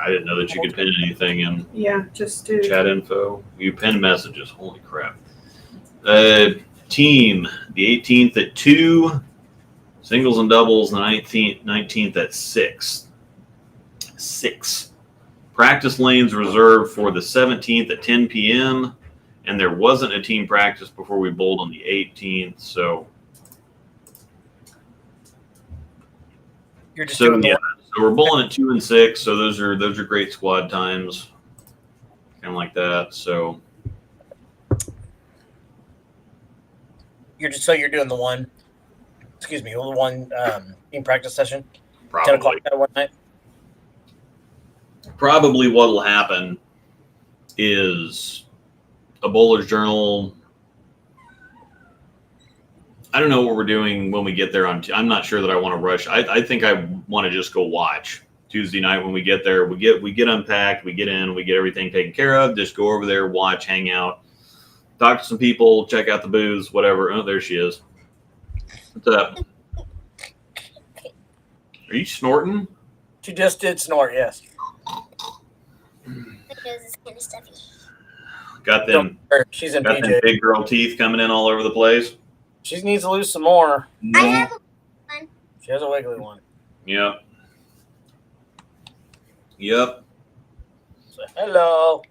I didn't know that you could pin anything in Yeah, just do. chat info. You pin messages. Holy crap. Team, the 18th at 2. Singles and doubles, the 19th at 6. 6. Practice lanes reserved for the 17th at 10 p.m. And there wasn't a team practice before we bowled on the 18th. So, You're just doing yeah. So we're bowling at 2 and 6. So those are great squad times, kind of like that. So you're doing the one. Excuse me, the one team practice session. probably 10 o'clock that one night. Probably what will happen is a bowler's journal. I don't know what we're doing when we get there. I'm not sure that I want to rush. I think I want to just go watch Tuesday night when we get there. We get unpacked, we get in, we get everything taken care of. Just go over there, watch, hang out, talk to some people, check out the booths, whatever. Oh, there she is. What's up? Are you snorting? She just did snort, yes. Because it's kind of stuffy. Got them She's in got them PJ. big girl teeth coming in all over the place. She needs to lose some more. I have one. She has a wiggly one. Yep. So, hello. All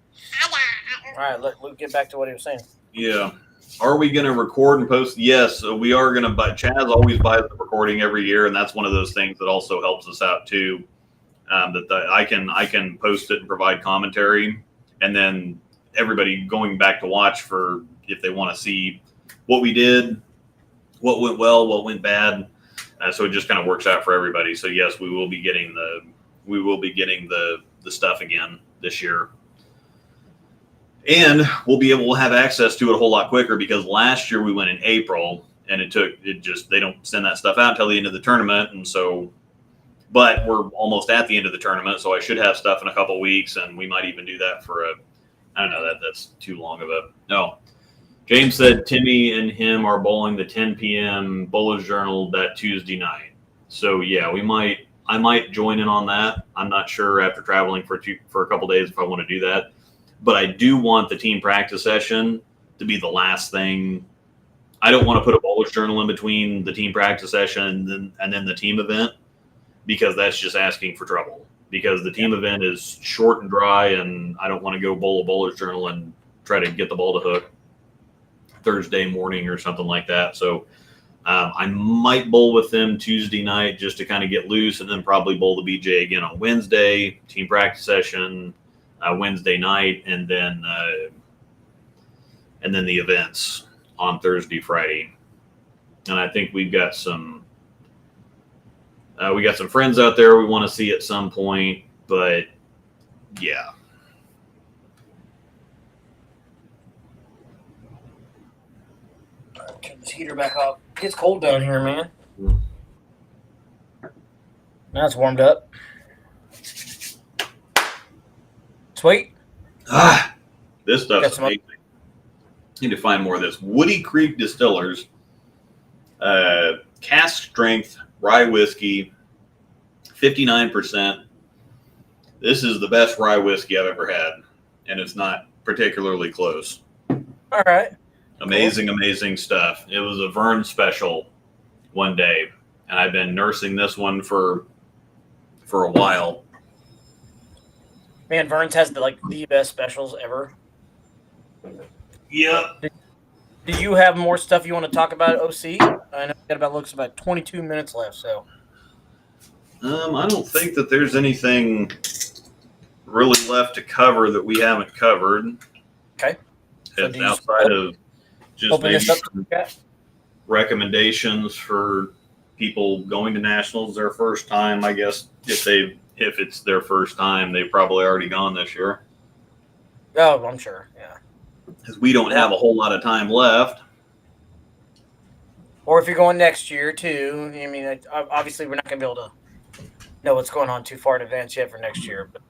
right, let's get back to what he was saying. Yeah. Are we going to record and post? Yes, we are going to buy. Chaz always buys the recording every year, and that's one of those things that also helps us out too. I can post it and provide commentary, and then everybody going back to watch for if they want to see what we did, what went well, what went bad. So it just kind of works out for everybody. So yes, we will be getting the stuff again this year. And we'll be able to have access to it a whole lot quicker because last year we went in April and they don't send that stuff out until the end of the tournament. And so, but we're almost at the end of the tournament. So I should have stuff in a couple weeks, and we might even do that for I don't know, that's too long of no. James said Timmy and him are bowling the 10 p.m. Bowler's Journal that Tuesday night. So yeah, I might join in on that. I'm not sure after traveling for a couple days if I want to do that, but I do want the team practice session to be the last thing. I don't want to put a Bowler's Journal in between the team practice session and then the team event, because that's just asking for trouble. Because the team event is short and dry, and I don't want to go bowl a Bowler's Journal and try to get the ball to hook Thursday morning or something like that. So I might bowl with them Tuesday night just to kind of get loose, and then probably bowl the BJ again on Wednesday, team practice session Wednesday night, and then the events on Thursday, Friday. And I think we've got some friends out there we want to see at some point, but yeah. Turn this heater back off. It gets cold down here, man. Now it's warmed up. Sweet. This stuff's amazing. Need to find more of this. Woody Creek Distillers, cask strength rye whiskey, 59%. This is the best rye whiskey I've ever had, and it's not particularly close. All right. Amazing stuff. It was a Vern special one day, and I've been nursing this one for a while. Man, Vern's has the best specials ever. Yep. Do you have more stuff you want to talk about, OC? I know we got about 22 minutes left, so. I don't think that there's anything really left to cover that we haven't covered. Okay. So outside of just maybe some Yeah. recommendations for people going to nationals their first time. I guess if it's their first time, they've probably already gone this year. Oh, I'm sure. Yeah. Because we don't have a whole lot of time left. Or if you're going next year too. I mean, obviously we're not going to be able to know what's going on too far in advance yet for next year. But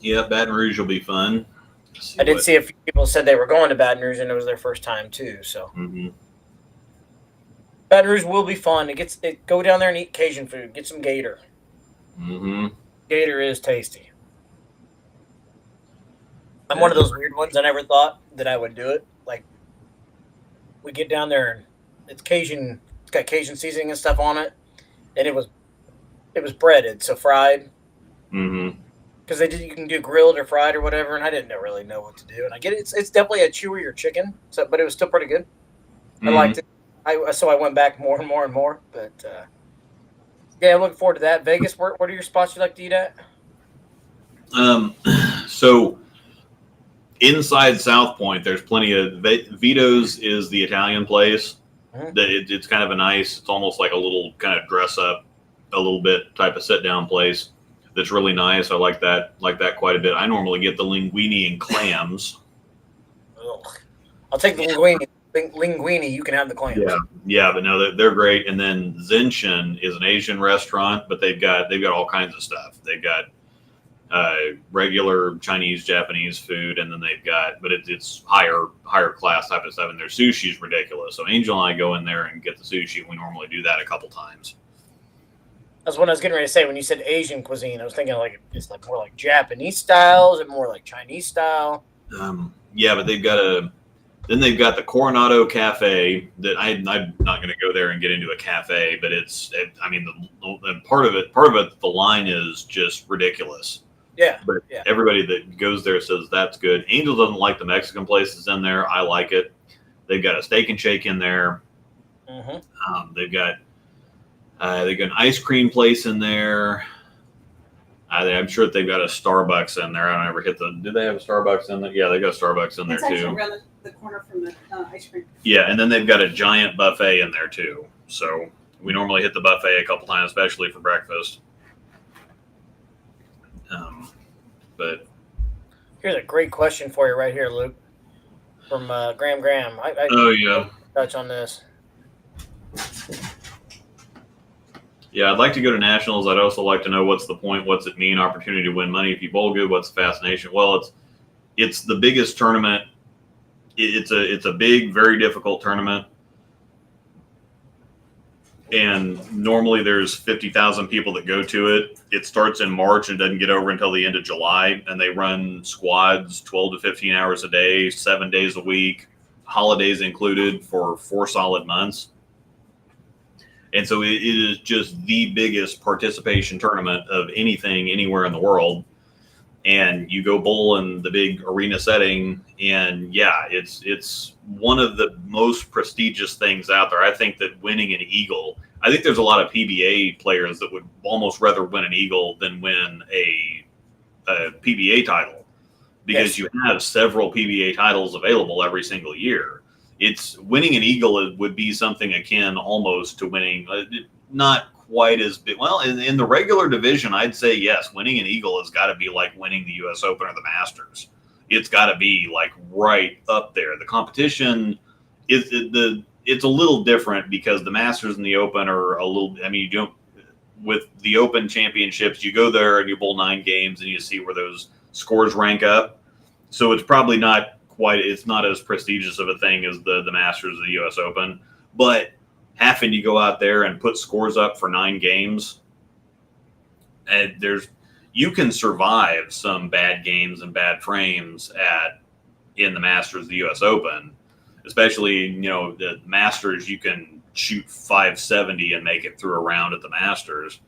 yeah, Baton Rouge will be fun. I did see a few people said they were going to Baton Rouge and it was their first time too. So Baton Rouge will be fun. Go down there and eat Cajun food. Get some gator. Gator is tasty. I'm one of those weird ones. I never thought that I would do it. Like, we get down there and it's Cajun. It's got Cajun seasoning and stuff on it, and it was breaded, so fried. Because you can do grilled or fried or whatever, and I didn't really know what to do. And I get it. It's definitely a chewier chicken, but it was still pretty good. I liked it. So I went back more and more and more. But yeah, I'm looking forward to that. Vegas, what are your spots you like to eat at? So inside South Point, there's plenty of Vito's is the Italian place. It's kind of it's almost like a little kind of dress up a little bit type of sit down place. That's really nice. I like that quite a bit. I normally get the linguine and clams. Ugh. I'll take the linguine. Linguine, you can have the clams. Yeah, but no, they're great. And then Zenshin is an Asian restaurant, but they've got all kinds of stuff. They've got regular Chinese, Japanese food, and then they've got, but it's higher class type of stuff. And their sushi is ridiculous. So Angel and I go in there and get the sushi. We normally do that a couple times. That's what I was getting ready to say when you said Asian cuisine. I was thinking it's more like Japanese style. Is it more like Chinese style? Yeah, but they've got the Coronado Cafe that I'm not going to go there and get into a cafe, but part of it, the line is just ridiculous. Yeah. But everybody that goes there says that's good. Angel doesn't like the Mexican places in there. I like it. They've got a steak and shake in there. They've got an ice cream place in there. I'm sure that they've got a Starbucks in there. I don't ever hit do they have a Starbucks in there? Yeah, they got a Starbucks in there too. It's actually around the corner from the ice cream. Yeah, and then they've got a giant buffet in there too. So we normally hit the buffet a couple times, especially for breakfast. But here's a great question for you right here, Luke, from Graham. I touch on this. Yeah, I'd like to go to nationals. I'd also like to know what's the point, what's it mean, opportunity to win money if you bowl good, what's the fascination? Well, it's the biggest tournament. It's a big, very difficult tournament, and normally there's 50,000 people that go to it. It starts in March and doesn't get over until the end of July, and they run squads 12 to 15 hours a day, 7 days a week, holidays included, for 4 solid months. And so it is just the biggest participation tournament of anything anywhere in the world. And you go bowl in the big arena setting, and yeah, it's one of the most prestigious things out there. I think that winning an eagle, I think there's a lot of PBA players that would almost rather win an eagle than win a PBA title, because you have several PBA titles available every single year. It's winning an eagle would be something akin almost to winning, not quite as big. Well, in the regular division, I'd say yes, winning an eagle has got to be like winning the U.S. Open or the Masters. It's got to be like right up there. The competition it's a little different because the Masters and the Open are a little. I mean, you don't with the Open Championships, you go there and you bowl 9 games and you see where those scores rank up. So it's probably not quite. It's not as prestigious of a thing as the Masters of the U.S. Open, but having you go out there and put scores up for 9 games, and you can survive some bad games and bad frames in the Masters of the U.S. Open, especially the Masters. You can shoot 570 and make it through a round at the Masters,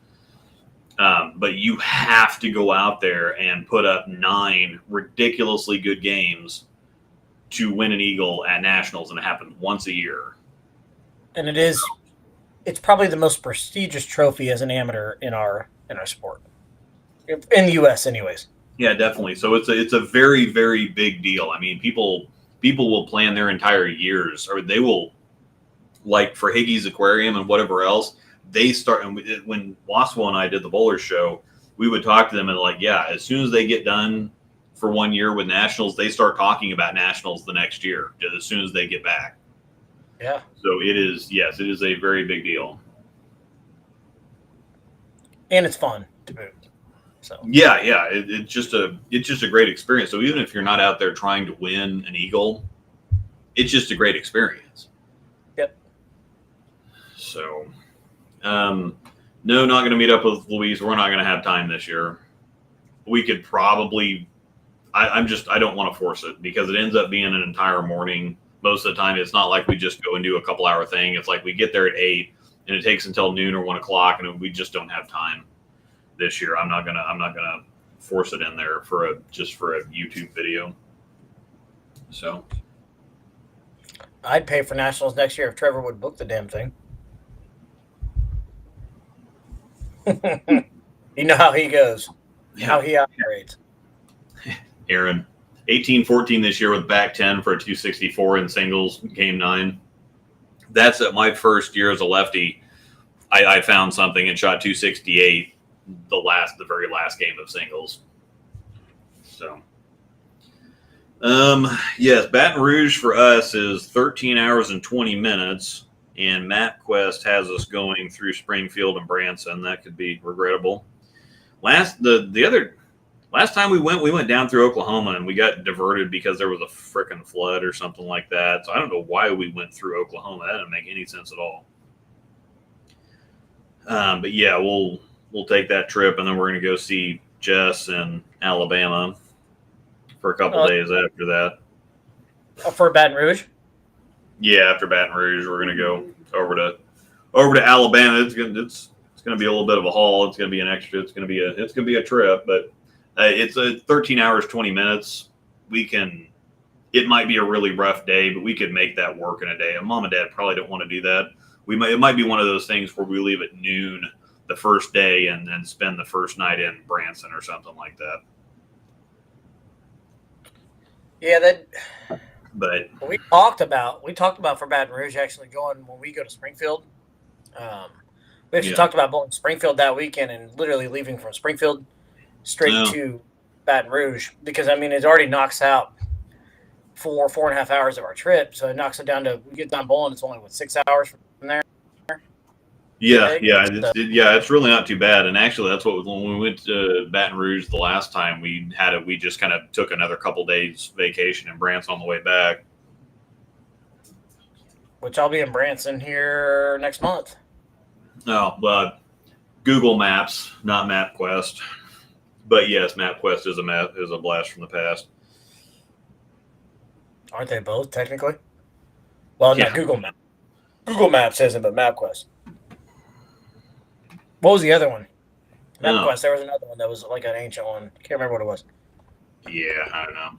but you have to go out there and put up 9 ridiculously good games to win an eagle at nationals, and it happens once a year. And it's probably the most prestigious trophy as an amateur in our sport, in the U.S. anyways. Yeah, definitely. So it's a very, very big deal. I mean, people will plan their entire years, or they will, like for Higgie's Aquarium and whatever else, they start. And when Waswell and I did the Bowlers Show, we would talk to them and like, yeah, as soon as they get done for 1 year with nationals, they start talking about nationals the next year, as soon as they get back. Yeah. So it is a very big deal. And it's fun to boot. So yeah, it's just a great experience. So even if you're not out there trying to win an eagle, it's just a great experience. Yep. So, no, not going to meet up with Louise. We're not going to have time this year. We could probably. I don't want to force it because it ends up being an entire morning. Most of the time, it's not like we just go and do a couple-hour thing. It's like we get there at 8, and it takes until noon or 1 o'clock, and we just don't have time this year. I'm not gonna force it in there for a YouTube video. So I'd pay for nationals next year if Trevor would book the damn thing. You know how he goes, how he operates. Aaron, 18-14 this year with back 10 for a 264 in singles, game 9. That's at my first year as a lefty. I found something and shot 268 the very last game of singles. So, yes, Baton Rouge for us is 13 hours and 20 minutes, and MapQuest has us going through Springfield and Branson. That could be regrettable. Last time we went down through Oklahoma, and we got diverted because there was a frickin' flood or something like that. So I don't know why we went through Oklahoma. That didn't make any sense at all. But yeah, we'll take that trip, and then we're going to go see Jess in Alabama for a couple days after that. For Baton Rouge? Yeah, after Baton Rouge, we're going to go over to Alabama. It's going to be a little bit of a haul. It's going to be an extra. It's going to be a trip, but. It's a 13 hours, 20 minutes. It might be a really rough day, but we could make that work in a day. And Mom and Dad probably don't want to do that. It might be one of those things where we leave at noon the first day and then spend the first night in Branson or something like that. Yeah, but we talked about for Baton Rouge actually going when we go to Springfield. We actually talked about bowling Springfield that weekend and literally leaving from Springfield straight to Baton Rouge, because I mean it already knocks out 4.5 hours of our trip, so it knocks it down to we get done bowling. It's only 6 hours from there. Yeah, So, it's really not too bad. And actually, that's what when we went to Baton Rouge the last time, we just kind of took another couple days vacation in Branson on the way back. which I'll be in Branson here next month. Oh, but Google Maps, not MapQuest. But yes, MapQuest is a blast from the past. Aren't they both technically? Well, Yeah. not Google Maps. Google Maps isn't, but MapQuest. What was the other one? MapQuest. There was another one that was like an ancient one. Can't remember what it was. Yeah, I don't know.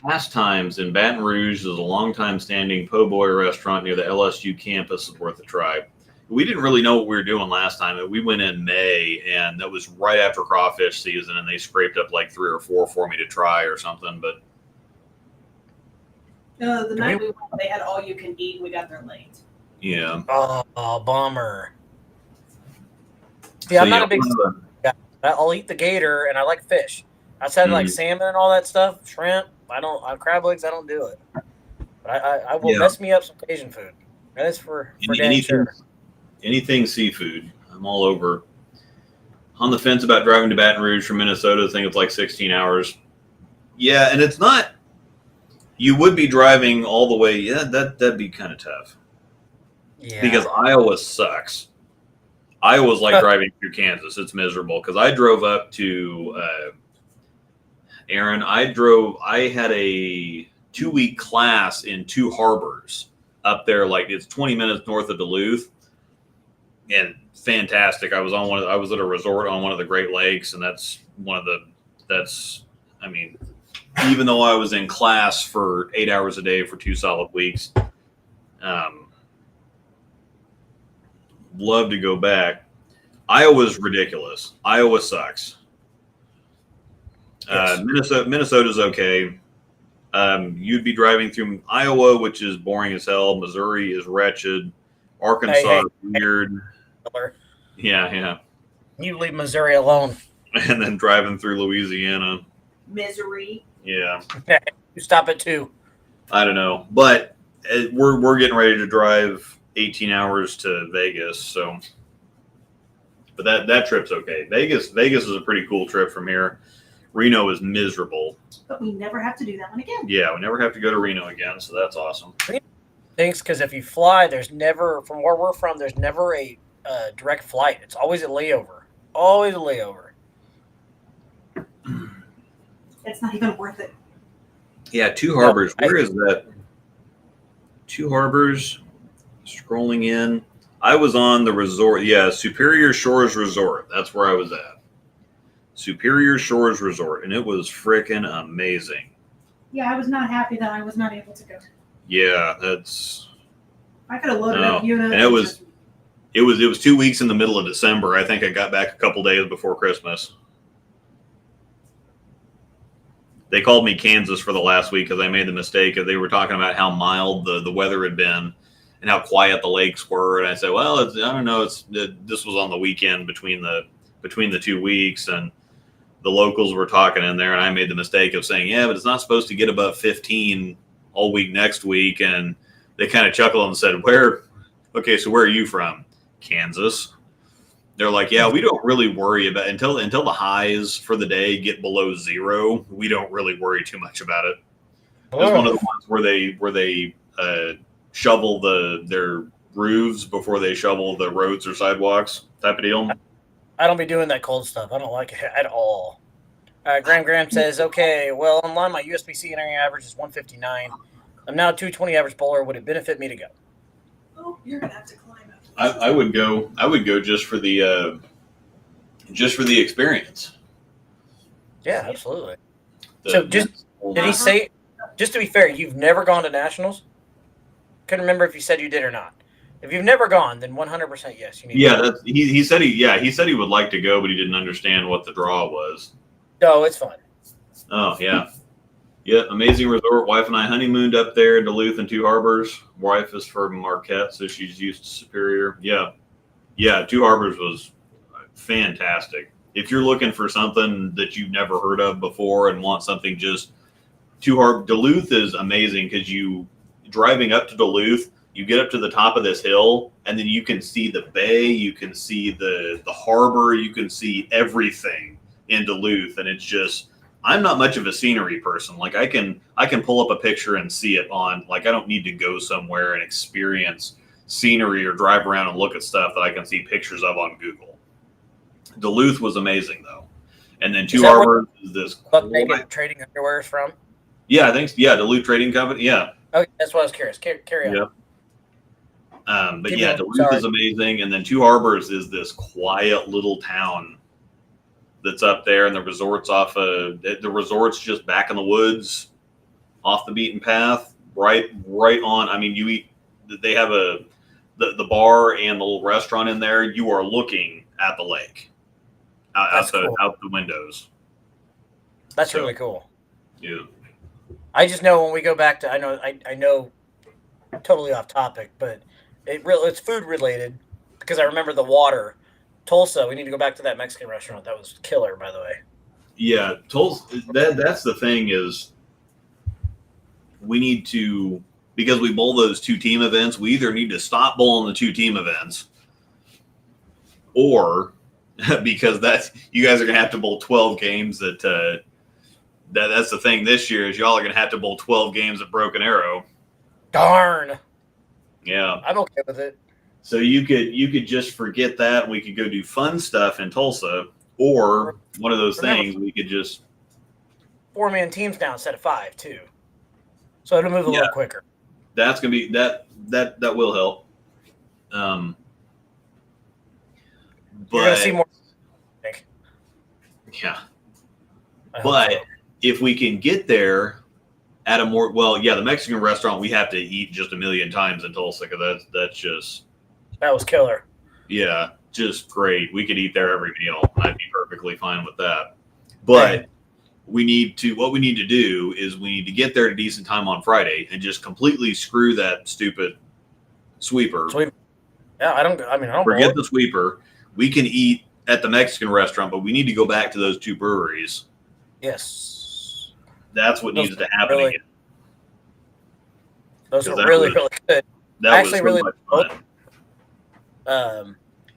Pastimes in Baton Rouge is a long-time standing po' boy restaurant near the LSU campus is worth a try. We didn't really know what we were doing last time. We went in May, and that was right after crawfish season, and they scraped up like 3 or 4 for me to try or something. But The night we went, they had all you can eat, and we got there late. yeah. Oh, bummer. Yeah, I'm not a big guy. I'll eat the gator, and I like fish. Outside of like salmon and all that stuff, shrimp, crab legs, I don't do it. But I will mess me up some Asian food. That is for damn sure. Anything seafood, I'm all over. On the fence about driving to Baton Rouge from Minnesota. I think it's like 16 hours. Yeah, and it's not. You would be driving all the way. Yeah, that'd be kind of tough. Yeah. Because Iowa sucks. Iowa's like driving through Kansas. It's miserable. Because I drove up to Aaron. I had a 2-week class in Two Harbors up there. Like it's 20 minutes north of Duluth. And fantastic. I was at a resort on one of the Great Lakes, and even though I was in class for 8 hours a day for 2 solid weeks, love to go back. Iowa's ridiculous. Iowa sucks. Yes. Minnesota's okay. You'd be driving through Iowa, which is boring as hell. Missouri is wretched. Arkansas is weird. Yeah. You leave Missouri alone. And then driving through Louisiana. Misery. Yeah. You stop at 2. I don't know. But we're getting ready to drive 18 hours to Vegas. So, but that trip's okay. Vegas is a pretty cool trip from here. Reno is miserable. But we never have to do that one again. Yeah, we never have to go to Reno again. So that's awesome. Thanks, because if you fly, there's never, from where we're from, there's never a direct flight. It's always a layover. Always a layover. It's not even worth it. Yeah, Two Harbors. Where is that? Two Harbors. Scrolling in. I was on the resort. Yeah, Superior Shores Resort. That's where I was at. Superior Shores Resort. And it was freaking amazing. Yeah, I was not happy that I was not able to go. Yeah, that's... I could have loaded up units. And it was 2 weeks in the middle of December. I think I got back a couple days before Christmas. They called me Kansas for the last week because I made the mistake of they were talking about how mild the weather had been and how quiet the lakes were. And I said, well, I don't know. This was on the weekend between the 2 weeks, and the locals were talking in there, and I made the mistake of saying, yeah, but it's not supposed to get above 15 all week next week. And they kind of chuckled and said, where are you from? Kansas. They're like, yeah, we don't really worry about until the highs for the day get below 0. We don't really worry too much about it. It was one of the ones where they shovel their roofs before they shovel the roads or sidewalks type of deal. I don't be doing that cold stuff. I don't like it at all. Graham says, okay, well, online my USBC entering average is 159. I'm now 220 average bowler. Would it benefit me to go? Oh, you're gonna have to climb up. I would go just for the experience. Yeah, absolutely. Did he say? Just to be fair, you've never gone to nationals? Couldn't remember if you said you did or not. If you've never gone, then 100% yes. You need. Yeah, he said he would like to go, but he didn't understand what the draw was. No, it's fun. Oh yeah. Yeah, amazing resort. Wife and I honeymooned up there in Duluth and Two Harbors. Wife is from Marquette, so she's used to Superior. Yeah, Two Harbors was fantastic. If you're looking for something that you've never heard of before and want something just Duluth is amazing because driving up to Duluth, You get up to the top of this hill, and then you can see the bay, you can see the harbor, you can see everything in Duluth, and it's just. I'm not much of a scenery person. Like I can pull up a picture and see it on. Like I don't need to go somewhere and experience scenery or drive around and look at stuff that I can see pictures of on Google. Duluth was amazing though, and then Two Harbors is this. Buck Trading Underwear is from? Yeah, I think Duluth Trading Company. Yeah. Okay, that's what I was curious. Carry on. Yeah. But yeah, Duluth is amazing, and then Two Harbors is this quiet little town that's up there, and the resort's just back in the woods, off the beaten path, right on. I mean, they have the bar and the little restaurant in there. You are looking at the lake out the windows. That's really cool. Yeah. I just know when we go back to, I know totally off topic, but it's food related because I remember the water. Tulsa, we need to go back to that Mexican restaurant. That was killer, by the way. Yeah, Tulsa. That's the thing is, we need to, because we bowl those 2 team events. We either need to stop bowling the 2 team events, or because you guys are gonna have to bowl 12 games. That's the thing this year is y'all are gonna have to bowl 12 games at Broken Arrow. Darn. Yeah, I'm okay with it. So you could just forget that. We could go do fun stuff in Tulsa, or one of those things we could just 4-man teams now instead of 5 too. So it'll move a little quicker. That's gonna be that will help. But you're gonna see more. I think. Yeah, but if we can get there at a more the Mexican restaurant we have to eat just a million times in Tulsa because that's just. That was killer. Yeah, just great. We could eat there every meal. I'd be perfectly fine with that. But what we need to do is we need to get there at a decent time on Friday and just completely screw that stupid sweeper. Yeah, I don't forget the sweeper. We can eat at the Mexican restaurant, but we need to go back to those 2 breweries. Yes. That's what needs to happen again. Those were really good. That was so much fun.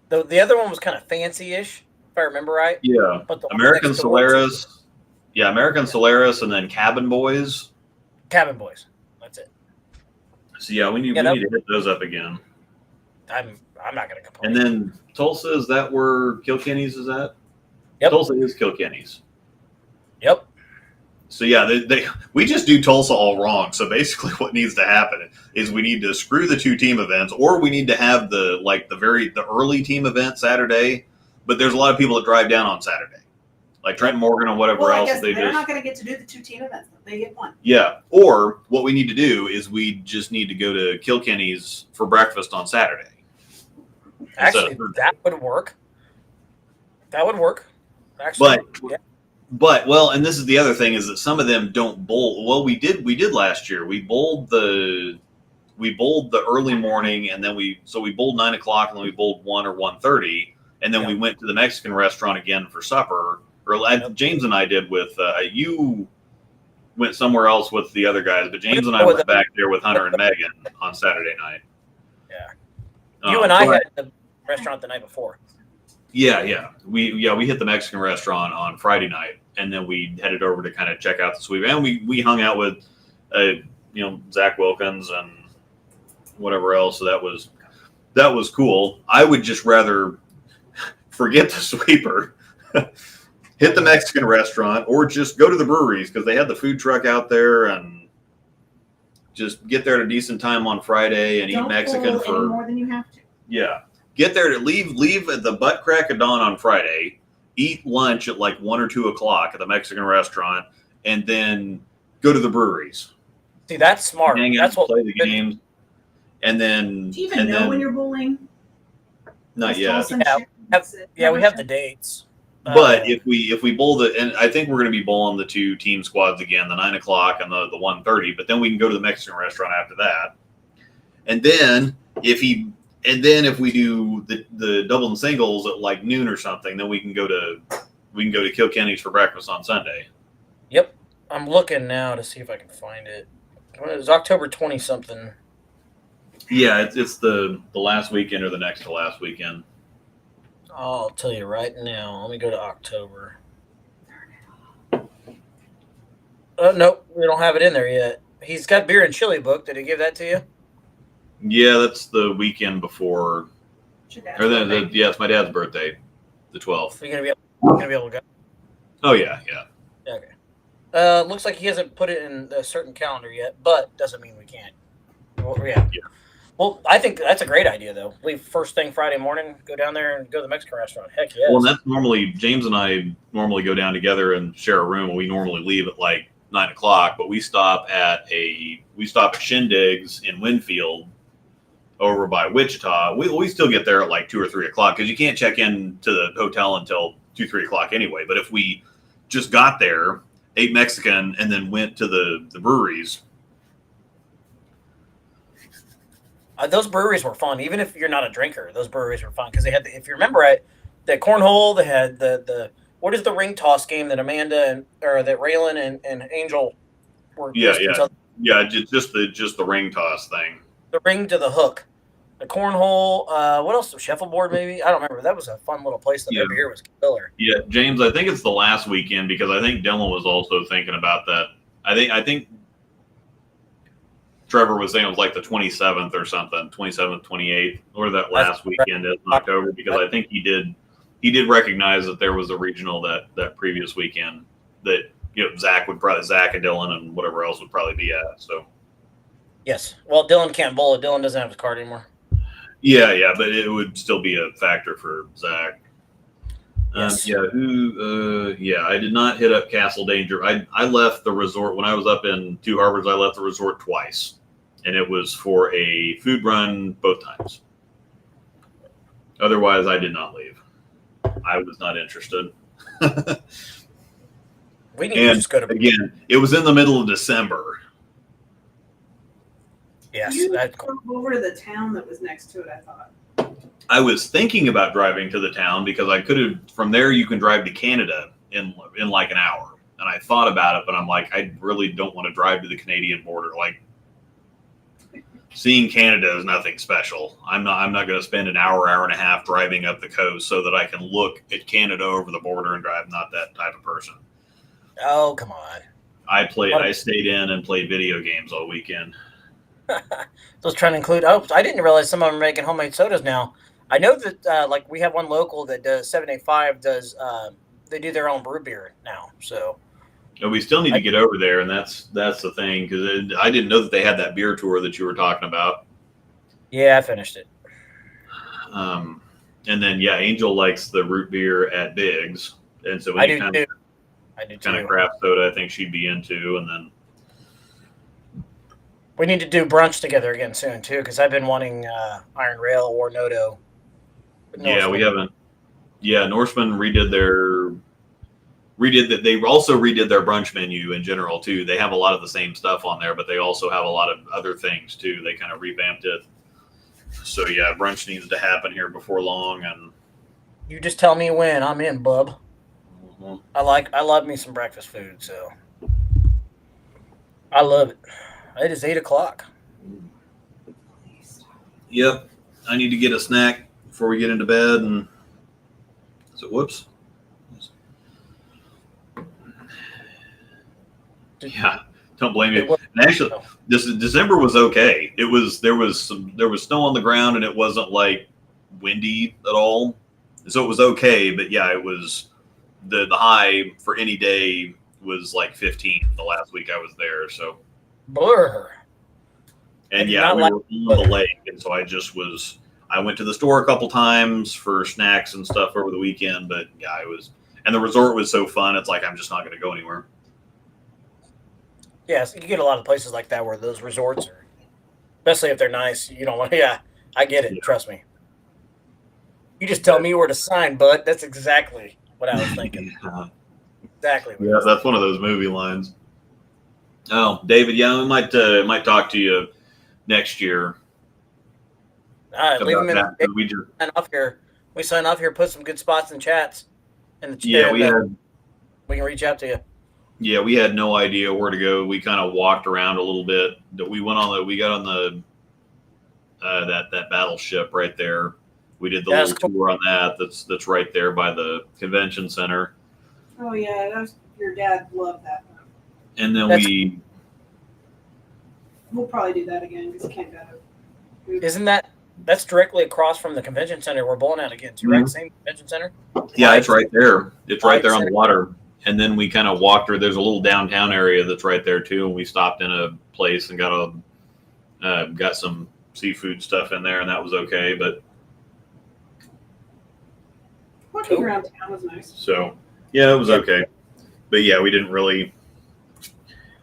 The other one was kind of fancy-ish, if I remember right. Yeah, but the American Solaris. Yeah, American Solaris, and then Cabin Boys. Cabin Boys, that's it. So yeah, we need to hit those up again. I'm not going to complain. And then Tulsa, is that where Kilkenny's is at? Yep. Tulsa is Kilkenny's. Yep. So yeah, we just do Tulsa all wrong. So basically, what needs to happen is we need to screw the 2 team events, or we need to have the early team event Saturday. But there's a lot of people that drive down on Saturday, like Trent Morgan or whatever else. They're not going to get to do the 2 team events. They get 1. Yeah. Or what we need to do is we just need to go to Kilkenny's for breakfast on Saturday. Actually, that would work. That would work. Actually, But and this is the other thing is that some of them don't bowl. Well, we did last year. We bowled the early morning, and then we bowled 9 o'clock, and then we bowled 1 or 1:30, and then we went to the Mexican restaurant again for supper. Or James and I did with you went somewhere else with the other guys, but James and I went back there with Hunter and Megan on Saturday night. Yeah, you and I had the restaurant the night before. Yeah. We hit the Mexican restaurant on Friday night, and then we headed over to kind of check out the sweep, and we hung out with, Zach Wilkins and whatever else. So that was cool. I would just rather forget the sweeper, hit the Mexican restaurant, or just go to the breweries because they had the food truck out there, and just get there at a decent time on Friday and eat Mexican for more than you have to. Yeah. Get there to leave at the butt crack of dawn on Friday, eat lunch at like 1 or 2 o'clock at the Mexican restaurant, and then go to the breweries. See, that's smart. That's what play the games, and then. Do you even know when you're bowling? Not yet. We have the dates. But if we bowl and I think we're going to be bowling the 2 team squads again, the 9 o'clock and the 1:30. But then we can go to the Mexican restaurant after that, and then if we do the doubles and singles at like noon or something, then we can go to Kilkenny's for breakfast on Sunday. Yep, I'm looking now to see if I can find it. It was October 20 something. Yeah, it's the last weekend or the next to last weekend. I'll tell you right now. Let me go to October. Nope, we don't have it in there yet. He's got beer and chili booked. Did he give that to you? Yeah, that's the weekend before. Or yeah, it's my dad's birthday, the 12th. Are you gonna be able to go? Oh yeah. Okay. Looks like he hasn't put it in a certain calendar yet, but doesn't mean we can't. Well, yeah. Well, I think that's a great idea, though. Leave first thing Friday morning, go down there and go to the Mexican restaurant. Heck yes. Well, and that's normally James and I normally go down together and share a room, and we normally leave at like 9 o'clock. But we stop at Shindig's in Winfield, over by Wichita. We still get there at like 2 or 3 o'clock because you can't check in to the hotel until 2-3 o'clock anyway. But if we just got there, ate Mexican, and then went to the breweries. Those breweries were fun. Even if you're not a drinker, those breweries were fun because they had, if you remember right, the cornhole. They had the what is the ring toss game that Amanda that Raylan and Angel were. Just the ring toss thing. The ring to the hook, the cornhole. What else? Shuffleboard maybe. I don't remember. That was a fun little place. That every year was killer. Yeah, James. I think it's the last weekend because I think Dylan was also thinking about that. I think. Trevor was saying it was like the 27th or something, 27th, 28th, or that last weekend in October, because I think he did recognize that there was a regional that previous weekend that Zach and Dylan and whatever else would probably be at. So yes, well, Dylan can't bowl it. Dylan doesn't have his card anymore. Yeah, but it would still be a factor for Zach. Yes. I did not hit up Castle Danger. I left the resort when I was up in Two Harbors. I left the resort twice, and it was for a food run both times. Otherwise, I did not leave. I was not interested. We need to just go to again. It was in the middle of December. Yes, you drove over to the town that was next to it. I thought. I was thinking about driving to the town because I could have. From there, you can drive to Canada in like an hour. And I thought about it, but I'm like, I really don't want to drive to the Canadian border. Like, seeing Canada is nothing special. I'm not going to spend an hour and a half driving up the coast so that I can look at Canada over the border and drive. Not that type of person. Oh, come on. I stayed in and played video games all weekend. Those trying to include. Oh, I didn't realize some of them are making homemade sodas now. I know that like we have one local that does 785 does. They do their own brew beer now. So. And we still need to get over there, and that's the thing because I didn't know that they had that beer tour that you were talking about. Yeah, I finished it. And then Angel likes the root beer at Biggs, and so I do too. Kind of craft soda, I think she'd be into, and then we need to do brunch together again soon too because I've been wanting Iron Rail or Noto. Yeah, we haven't. Yeah, Norseman redid that. They also redid their brunch menu in general too. They have a lot of the same stuff on there, but they also have a lot of other things too. They kind of revamped it. So yeah, brunch needs to happen here before long. And you just tell me when. I'm in, bub. Mm-hmm. I love me some breakfast food, so I love it. It is 8 o'clock. Yep, I need to get a snack before we get into bed. And so, whoops. Yeah, don't blame you. And actually, December was okay. There was snow on the ground, and it wasn't like windy at all, so it was okay. But yeah, it was the high for any day was like 15 the last week I was there. So blur. And we were on the lake, and so I went to the store a couple times for snacks and stuff over the weekend. But yeah, and the resort was so fun. It's like I'm just not going to go anywhere. Yes, you get a lot of places like that where those resorts are, especially if they're nice. You don't want to. Yeah, I get it. Yeah. Trust me. You just tell me where to sign, bud. That's exactly what I was thinking. Exactly. Yeah, that's one of those movie lines. Oh, David, yeah, we might talk to you next year. All right, leave them in. We sign off here. Put some good spots in chats. We can reach out to you. Yeah, we had no idea where to go. We kind of walked around a little bit. We got on that battleship right there. We did the That's little tour on that. That's right there by the convention center. Oh yeah, your dad loved that. And then We'll probably do that again because Ken got it. Isn't that's directly across from the convention center we're bowling at again too, right? Same convention center? Yeah, it's right there. It's right there on Center. the water. And then we kind of walked her. There's a little downtown area that's right there too. And we stopped in a place and got some seafood stuff in there, and that was okay. But Walking around town was nice. so yeah, it was okay. But yeah, we didn't really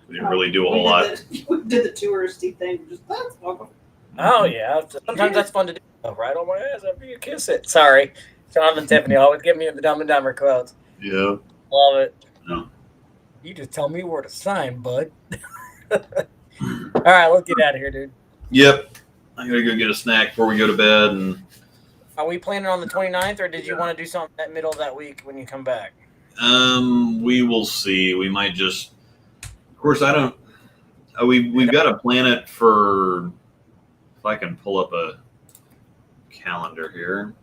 do a whole lot. We did the touristy thing. Just that's welcome. Oh yeah. Sometimes that's fun to do. Oh, right on my ass after you kiss it. Sorry. John and Tiffany always give me the Dumb and Dumber quotes. Yeah. Love it. No. You just tell me where to sign, bud. All right, let's get out of here, dude. Yep. I gotta go get a snack before we go to bed. And Are we planning on the 29th, or did you want to do something that middle of that week when you come back? we will see. We might just. Of course, I don't. We've got to plan it for. If I can pull up a calendar here.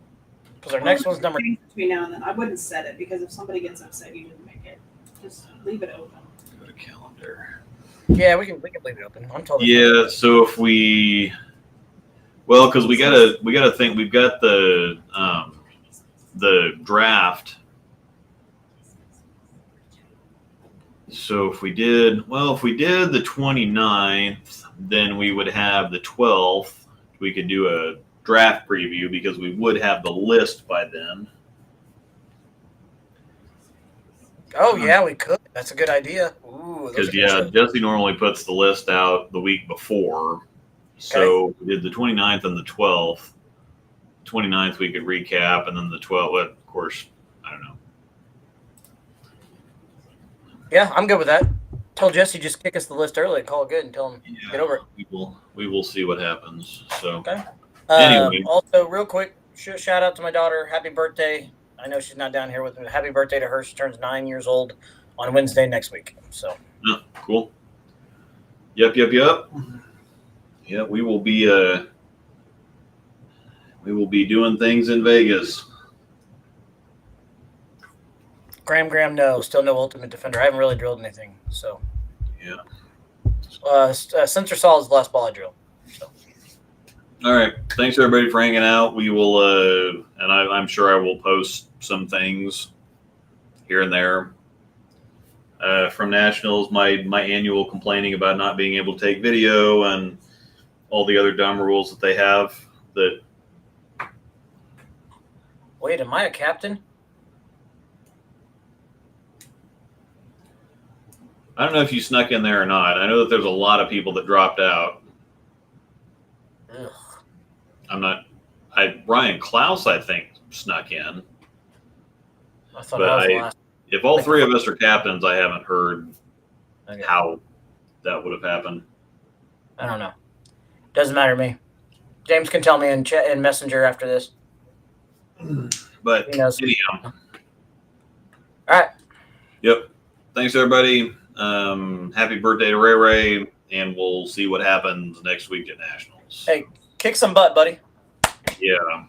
Because our next one's number. Between now and then, I wouldn't set it because if somebody gets upset you didn't make it, just leave it open. Go to calendar. Yeah, we can leave it open. I'm totally. Yeah. So if we. Well, because we gotta think. We've got the draft. So if we did the 29th, then we would have the 12th. We could do a draft preview because we would have the list by then. Oh yeah, we could. That's a good idea. Ooh. Because Jesse normally puts the list out the week before. So we did the 29th and the 12th. 29th we could recap, and then the 12th, well, of course, I don't know. Yeah, I'm good with that. Tell Jesse just kick us the list early and call it good and tell him get over it. We will see what happens. So Okay. Anyway. Also, real quick, shout out to my daughter. Happy birthday. I know she's not down here with me. Happy birthday to her. She turns 9 years old on Wednesday next week. So. oh, cool. Yep. Yeah, we will be doing things in Vegas. Graham, no. Still no Ultimate Defender. I haven't really drilled anything. So. Yeah. Sensor Saw is the last ball I drilled. So. All right. Thanks everybody for hanging out. We will, and I'm sure I will post some things here and there. From Nationals, my annual complaining about not being able to take video and all the other dumb rules that they have. That. Wait, am I a captain? I don't know if you snuck in there or not. I know that there's a lot of people that dropped out. Ugh. I'm not. Ryan Klaus, I think, snuck in. I thought that was the last. If all three of us are captains, I haven't heard Okay. how that would have happened. I don't know. Doesn't matter to me. James can tell me in chat in Messenger after this. But He knows. anyhow. All right. Yep. Thanks, everybody. Happy birthday to Ray Ray, and we'll see what happens next week at Nationals. Hey, kick some butt, buddy. Yeah.